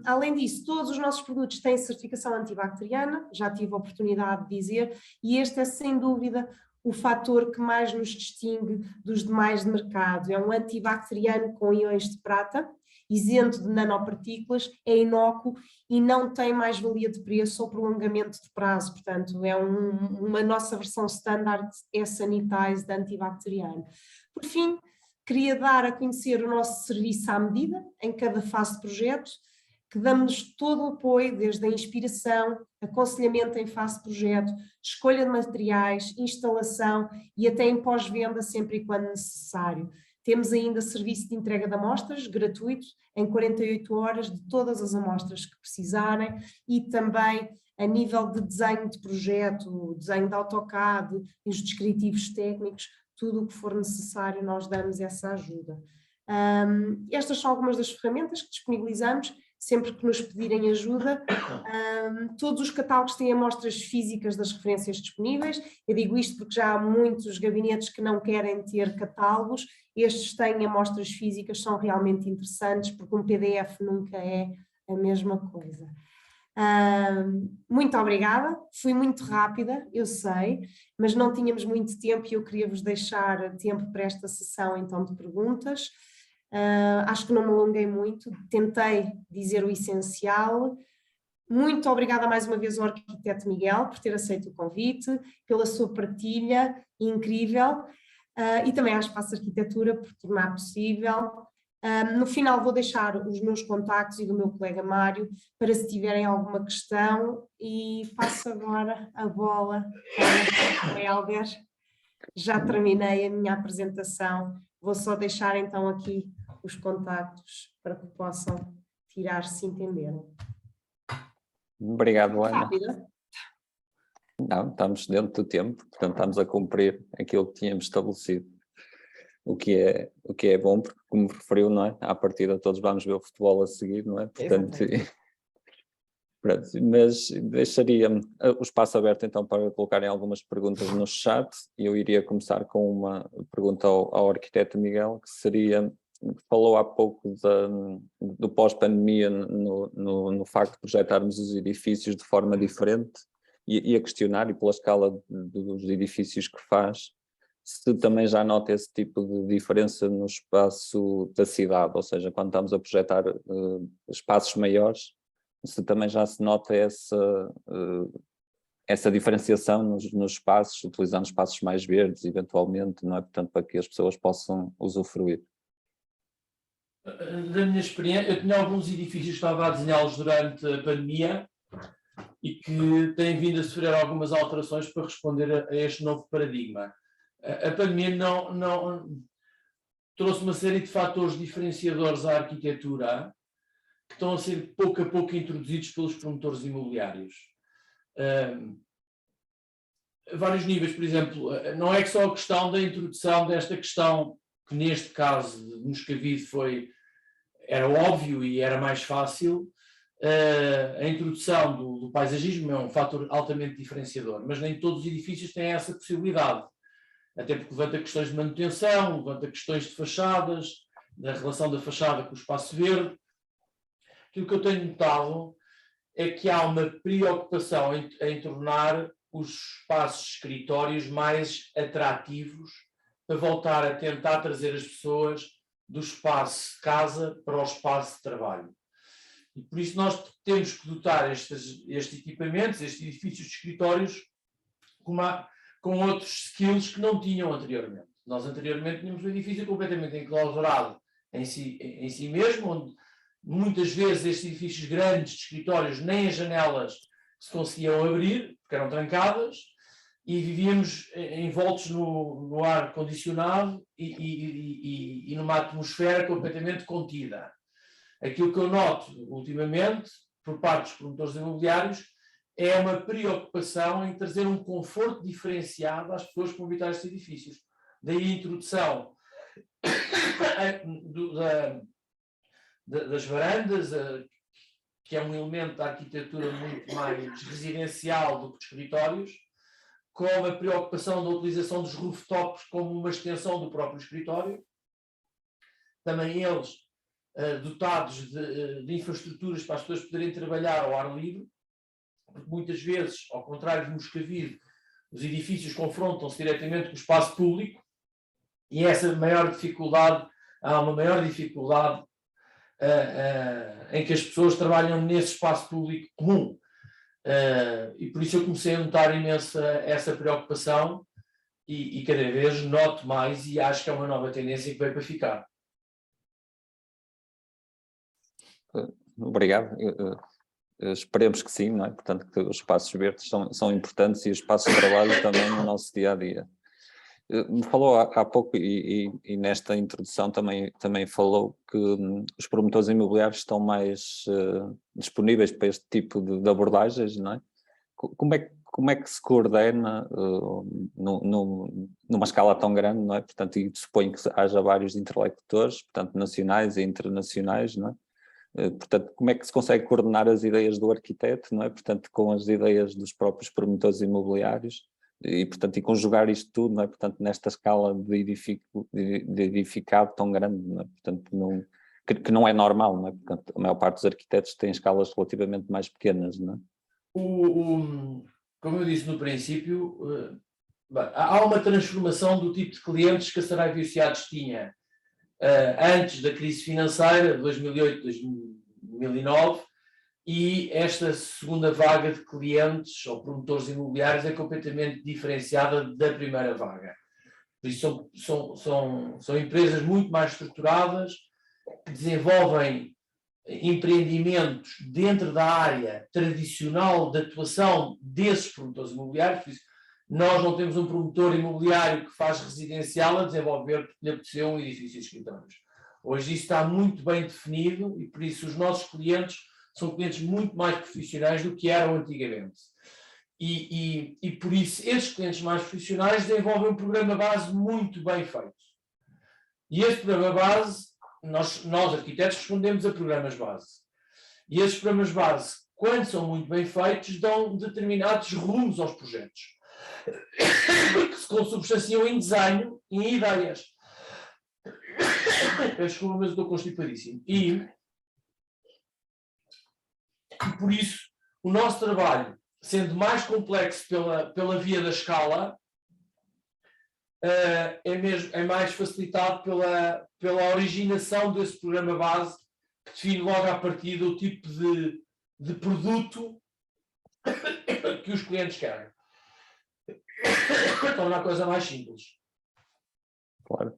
Speaker 3: Além disso, todos os nossos produtos têm certificação antibacteriana, já tive a oportunidade de dizer, e este é sem dúvida o fator que mais nos distingue dos demais de mercado. É um antibacteriano com íons de prata isento de nanopartículas, é inócuo e não tem mais-valia de preço ou prolongamento de prazo. Portanto, é uma nossa versão standard, é sanitized antibacteriano. Por fim, queria dar a conhecer o nosso serviço à medida, em cada fase de projeto, que damos todo o apoio, desde a inspiração, aconselhamento em fase de projeto, escolha de materiais, instalação e até em pós-venda, sempre e quando necessário. Temos ainda serviço de entrega de amostras, gratuito, em 48 horas, de todas as amostras que precisarem, e também a nível de desenho de projeto, desenho de AutoCAD, e os descritivos técnicos, tudo o que for necessário, nós damos essa ajuda. Estas são algumas das ferramentas que disponibilizamos, sempre que nos pedirem ajuda. Todos os catálogos têm amostras físicas das referências disponíveis. Eu digo isto porque já há muitos gabinetes que não querem ter catálogos. Estes têm amostras físicas, são realmente interessantes, porque um PDF nunca é a mesma coisa. Muito obrigada, fui muito rápida, eu sei, mas não tínhamos muito tempo e eu queria vos deixar tempo para esta sessão então de perguntas. Acho que não me alonguei muito, tentei dizer o essencial. Muito obrigada mais uma vez ao arquiteto Miguel por ter aceito o convite, pela sua partilha incrível, e também à Espaço Arquitetura por tornar possível. No final vou deixar os meus contactos e do meu colega Mário para se tiverem alguma questão, e passo agora a bola para o Helder. Já terminei a minha apresentação, vou só deixar então aqui os contactos para que possam tirar se entenderem.
Speaker 1: Obrigado, Ana.
Speaker 3: Rápida.
Speaker 1: Não, estamos dentro do tempo, portanto estamos a cumprir aquilo que tínhamos estabelecido. O que é bom, porque como referiu, não é? À partida todos vamos ver o futebol a seguir, não é? Portanto, mas deixaria o espaço aberto então para colocarem algumas perguntas no chat, e eu iria começar com uma pergunta ao arquiteto Miguel, que seria, falou há pouco do pós-pandemia no facto de projetarmos os edifícios de forma diferente, e a questionar, e pela escala dos edifícios que faz, se também já nota esse tipo de diferença no espaço da cidade, ou seja, quando estamos a projetar espaços maiores, se também já se nota essa diferenciação nos espaços, utilizando espaços mais verdes, eventualmente, não é? Portanto, para que as pessoas possam usufruir.
Speaker 2: Da minha experiência, eu tinha alguns edifícios que estava a desenhá-los durante a pandemia e que têm vindo a sofrer algumas alterações para responder a este novo paradigma. A pandemia não trouxe uma série de fatores diferenciadores à arquitetura que estão a ser pouco a pouco introduzidos pelos promotores imobiliários. A vários níveis, por exemplo, não é que só a questão da introdução desta questão, que neste caso de Moscavide era óbvio e era mais fácil. A introdução do paisagismo é um fator altamente diferenciador, mas nem todos os edifícios têm essa possibilidade, até porque levanta questões de manutenção, levanta questões de fachadas, da relação da fachada com o espaço verde. Aquilo que eu tenho notado é que há uma preocupação em tornar os espaços escritórios mais atrativos, para voltar a tentar trazer as pessoas do espaço de casa para o espaço de trabalho. E por isso nós temos que dotar estes equipamentos, estes edifícios de escritórios, com outros skills que não tinham anteriormente. Nós anteriormente tínhamos um edifício completamente enclausurado em si mesmo, onde muitas vezes estes edifícios grandes de escritórios nem as janelas se conseguiam abrir, porque eram trancadas, e vivíamos envoltos no ar condicionado e numa atmosfera completamente contida. Aquilo que eu noto ultimamente, por parte dos promotores imobiliários, é uma preocupação em trazer um conforto diferenciado às pessoas que vão habitar estes edifícios. Daí a introdução das varandas, que é um elemento da arquitetura muito mais residencial do que de escritórios, com a preocupação da utilização dos rooftops como uma extensão do próprio escritório. Também eles dotados de infraestruturas para as pessoas poderem trabalhar ao ar livre, porque muitas vezes, ao contrário de Moscavide, os edifícios confrontam-se diretamente com o espaço público, e essa há uma maior dificuldade em que as pessoas trabalham nesse espaço público comum. E por isso eu comecei a notar imensa essa preocupação e cada vez noto mais e acho que é uma nova tendência que veio para ficar.
Speaker 1: Obrigado. Esperemos que sim, não é? Portanto, que os espaços verdes são importantes e os espaços de trabalho também no nosso dia-a-dia. Me falou há pouco e nesta introdução também falou que os promotores imobiliários estão mais disponíveis para este tipo de abordagens, não é? Como é que se coordena numa escala tão grande, não é? Portanto, e suponho que haja vários interlocutores, portanto, nacionais e internacionais, não é? Portanto, como é que se consegue coordenar as ideias do arquiteto, não é? Portanto, com as ideias dos próprios promotores imobiliários e, portanto, e conjugar isto tudo, não é? Portanto, nesta escala de edificado tão grande, não é? Portanto, que não é normal, não é? Portanto, a maior parte dos arquitetos tem escalas relativamente mais pequenas, não é?
Speaker 2: Como eu disse no princípio, há uma transformação do tipo de clientes que a Saraiva e Associados tinha antes da crise financeira, 2008, 2009, e esta segunda vaga de clientes ou promotores imobiliários é completamente diferenciada da primeira vaga. Por isso são empresas muito mais estruturadas, que desenvolvem empreendimentos dentro da área tradicional de atuação desses promotores imobiliários. Por isso, nós não temos um promotor imobiliário que faz residencial a desenvolver porque lhe apeteceu um edifício de escritórios. Hoje isso está muito bem definido e por isso os nossos clientes são clientes muito mais profissionais do que eram antigamente. E por isso esses clientes mais profissionais desenvolvem um programa base muito bem feito. E este programa base, nós arquitetos respondemos a programas base. E esses programas base, quando são muito bem feitos, dão determinados rumos aos projetos. Que se consubstanciam em desenho e em ideias. Desculpa, mas eu estou constipadíssimo. E por isso, o nosso trabalho, sendo mais complexo pela via da escala, é mais facilitado pela originação desse programa base, que define logo à partida o tipo de produto que os clientes querem. Torna a coisa mais simples.
Speaker 1: Claro.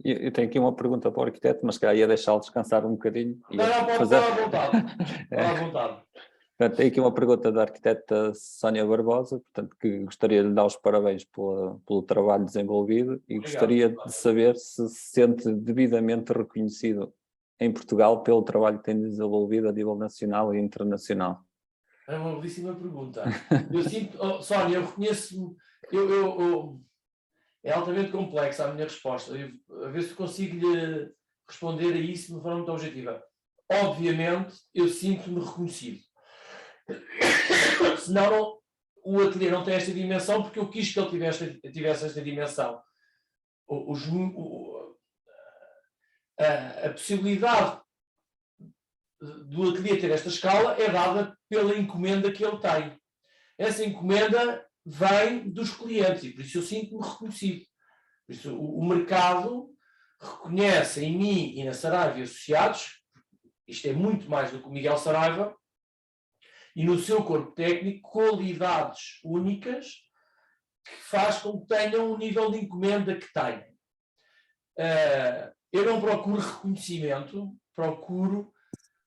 Speaker 1: Eu tenho aqui uma pergunta para o arquiteto, mas que ia deixá-lo descansar um bocadinho.
Speaker 2: Pode à vontade. Pode à vontade.
Speaker 1: Portanto, tenho aqui uma pergunta da arquiteta Sónia Barbosa, portanto, que gostaria de dar os parabéns pelo trabalho desenvolvido e gostaria de saber se se sente devidamente reconhecido em Portugal pelo trabalho que tem desenvolvido a nível nacional e internacional.
Speaker 2: É uma belíssima pergunta. Eu sinto, Sónia, eu reconheço-me, é altamente complexa a minha resposta. A ver se consigo lhe responder a isso de uma forma muito objetiva. Obviamente, eu sinto-me reconhecido. Senão, o ateliê não tem esta dimensão, porque eu quis que ele tivesse esta dimensão. A possibilidade do ateliê ter esta escala é dada pela encomenda que ele tem. Essa encomenda vem dos clientes e por isso eu sinto-me reconhecido. Por isso o mercado reconhece em mim e na Saraiva e Associados, isto é muito mais do que o Miguel Saraiva, e no seu corpo técnico, qualidades únicas que faz com que tenham o nível de encomenda que têm. Eu não procuro reconhecimento, procuro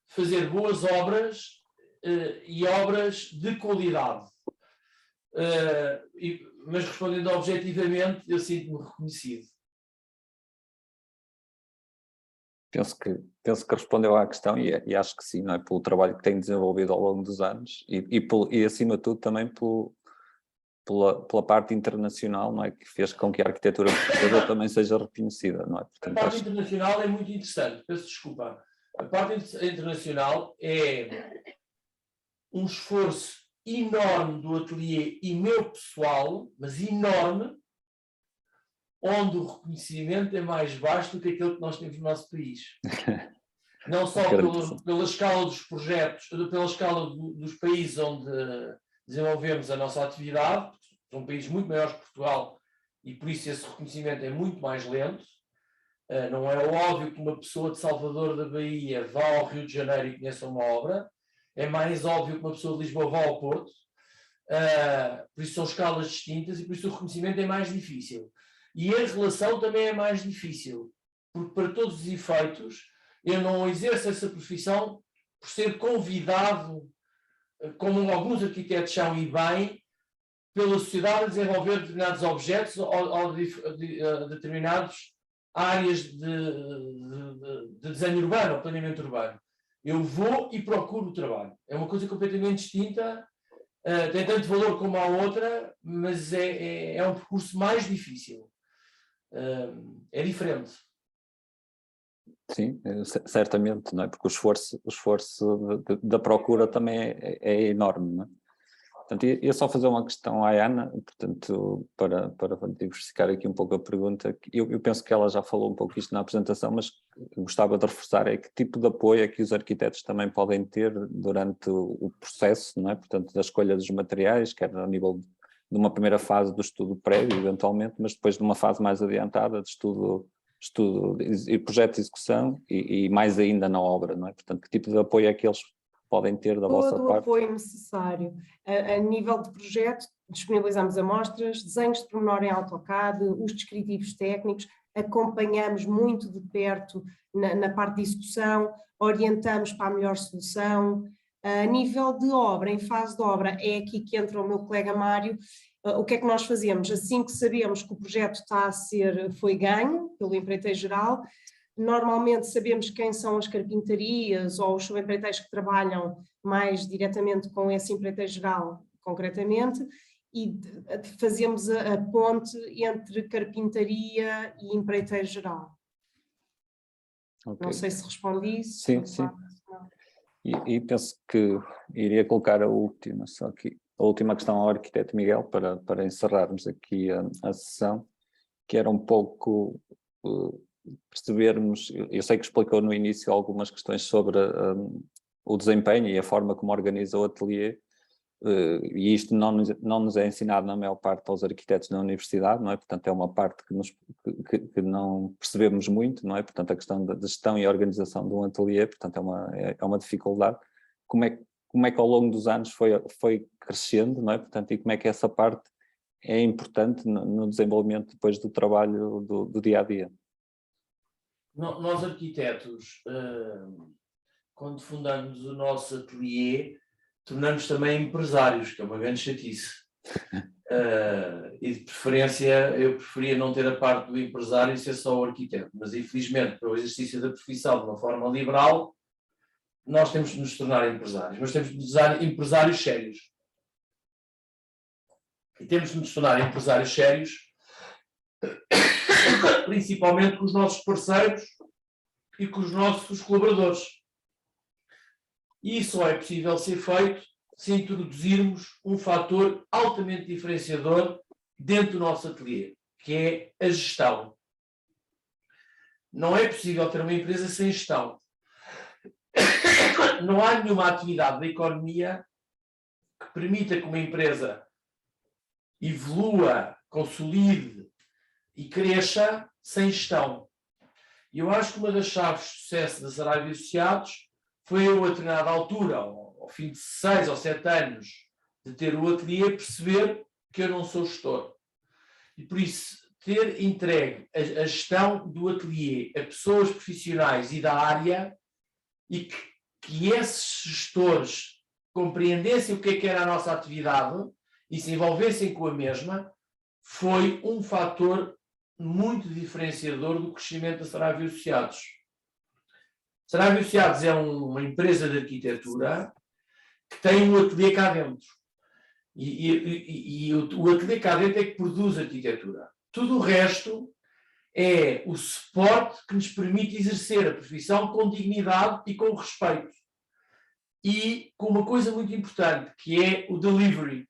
Speaker 2: fazer boas obras e obras de qualidade. Mas respondendo objetivamente, eu sinto-me reconhecido.
Speaker 1: Penso que respondeu à questão e acho que sim, não é? Pelo trabalho que tem desenvolvido ao longo dos anos e acima de tudo também pela parte internacional, não é? Que fez com que a arquitetura portuguesa também seja reconhecida, não é? Portanto,
Speaker 2: a parte internacional é muito interessante, peço desculpa. A parte internacional é um esforço enorme do ateliê e meu pessoal, mas enorme, onde o reconhecimento é mais baixo do que aquele que nós temos no nosso país. Não só pela escala dos projetos, pela escala dos países onde desenvolvemos a nossa atividade, são países muito maiores que Portugal e por isso esse reconhecimento é muito mais lento, Não é óbvio que uma pessoa de Salvador da Bahia vá ao Rio de Janeiro e conheça uma obra. É mais óbvio que uma pessoa de Lisboa vá ao Porto. Por isso são escalas distintas e por isso o reconhecimento é mais difícil. E a relação também é mais difícil, porque para todos os efeitos eu não exerço essa profissão por ser convidado, como alguns arquitetos são e bem, pela sociedade a desenvolver determinados objetos ou determinadas áreas de desenho urbano ou planeamento urbano. Eu vou e procuro o trabalho. É uma coisa completamente distinta, tem tanto valor como a outra, mas é um percurso mais difícil. É diferente.
Speaker 1: Sim, certamente, não é? Porque o esforço da procura também é enorme, não é? Portanto, ia só fazer uma questão à Ana, portanto, para diversificar aqui um pouco a pergunta. Eu penso que ela já falou um pouco isto na apresentação, mas gostava de reforçar é que tipo de apoio é que os arquitetos também podem ter durante o processo, não é? Portanto, da escolha dos materiais, quer ao nível de uma primeira fase do estudo prévio, eventualmente, mas depois de uma fase mais adiantada de estudo e projeto de execução e mais ainda na obra, não é? Portanto, que tipo de apoio é que eles podem ter da vossa parte?
Speaker 3: Todo o apoio necessário. A nível de projeto, disponibilizamos amostras, desenhos de pormenor em AutoCAD, os descritivos técnicos, acompanhamos muito de perto na parte de execução, orientamos para a melhor solução. A nível de obra, em fase de obra, é aqui que entra o meu colega Mário. O que é que nós fazemos? Assim que sabemos que o projeto foi ganho pelo empreiteiro geral, normalmente sabemos quem são as carpintarias ou os subempreiteiros que trabalham mais diretamente com esse empreiteiro geral, concretamente, e fazemos a ponte entre carpintaria e empreiteiro geral. Okay. Não sei se respondi isso.
Speaker 1: Sim, sim. E penso que iria colocar a última questão ao arquiteto Miguel para encerrarmos aqui a sessão, que era um pouco percebermos, eu sei que explicou no início algumas questões sobre o desempenho e a forma como organiza o ateliê, e isto não nos é ensinado na maior parte aos arquitetos na universidade, não é? Portanto é uma parte que não percebemos muito, não é? Portanto a questão da gestão e organização de um ateliê, portanto é uma dificuldade. Como é que ao longo dos anos foi crescendo, não é? Portanto, e como é que essa parte é importante no desenvolvimento depois do trabalho do dia a dia?
Speaker 2: Nós arquitetos, quando fundamos o nosso ateliê, tornamos também empresários, que é uma grande chatice. E de preferência, eu preferia não ter a parte do empresário e ser só o arquiteto, mas infelizmente, pelo exercício da profissão de uma forma liberal, nós temos de nos tornar empresários, mas temos de nos tornar empresários sérios. E temos de nos tornar empresários sérios, principalmente com os nossos parceiros e com os nossos colaboradores. E isso só é possível ser feito se introduzirmos um fator altamente diferenciador dentro do nosso ateliê, que é a gestão. Não é possível ter uma empresa sem gestão. Não há nenhuma atividade da economia que permita que uma empresa evolua, consolide e cresça sem gestão. E eu acho que uma das chaves de sucesso da Saraiva Associados foi eu, a determinada altura, ao fim de 6 ou 7 anos de ter o ateliê, perceber que eu não sou gestor. E por isso, ter entregue a gestão do ateliê a pessoas profissionais e da área e que esses gestores compreendessem o que é que era a nossa atividade e se envolvessem com a mesma, foi um fator muito diferenciador do crescimento da Saraiva Associados. Saraiva Associados é uma empresa de arquitetura que tem um ateliê cá dentro. E o ateliê cá dentro é que produz arquitetura. Tudo o resto é o suporte que nos permite exercer a profissão com dignidade e com respeito. E com uma coisa muito importante, que é o delivery.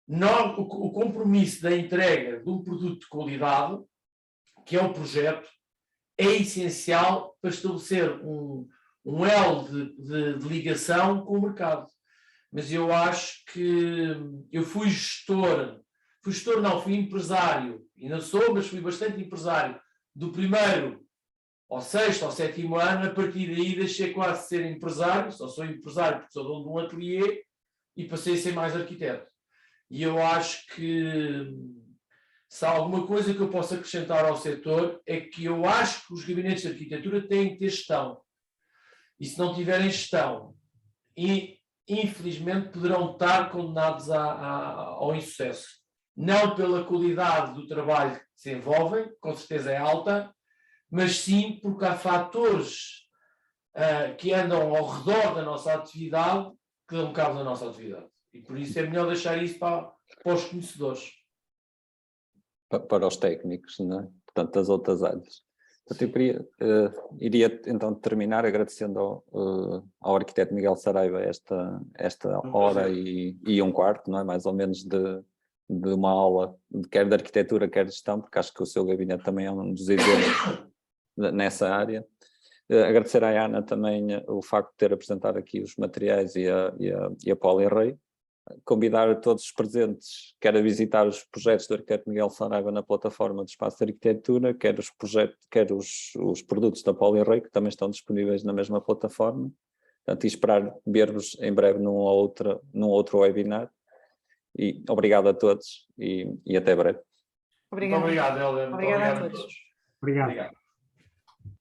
Speaker 2: O compromisso da entrega de um produto de qualidade, que é o projeto, é essencial para estabelecer um elo de ligação com o mercado. Mas eu acho que eu fui empresário, ainda sou, mas fui bastante empresário do primeiro ao 6º ou 7º ano, a partir daí deixei quase de ser empresário, só sou empresário porque sou dono de um ateliê, e passei a ser mais arquiteto. E eu acho que se há alguma coisa que eu possa acrescentar ao setor é que eu acho que os gabinetes de arquitetura têm que ter gestão. E se não tiverem gestão, infelizmente poderão estar condenados ao insucesso. Não pela qualidade do trabalho que desenvolvem, com certeza é alta, mas sim porque há fatores que andam ao redor da nossa atividade que dão cabo da nossa atividade. E por isso é melhor deixar isso para os conhecedores.
Speaker 1: Para os técnicos, não é? Portanto, das outras áreas. Portanto, eu iria então terminar agradecendo ao arquiteto Miguel Saraiva esta hora e um quarto, não é? Mais ou menos de uma aula, quer de arquitetura, quer de gestão, porque acho que o seu gabinete também é um dos exemplos nessa área. Agradecer à Ana também o facto de ter apresentado aqui os materiais e a Polirrey. Convidar a todos os presentes, quer a visitar os projetos do arquiteto Miguel Saraiva na plataforma do Espaço de Arquitetura, quer os produtos da Polirrey, que também estão disponíveis na mesma plataforma. Portanto, e esperar ver-vos em breve num outro webinar. E obrigado a todos e até breve.
Speaker 3: Obrigada.
Speaker 2: Muito obrigado, Helder.
Speaker 3: Obrigada a todos.
Speaker 4: Obrigado.
Speaker 2: Obrigado.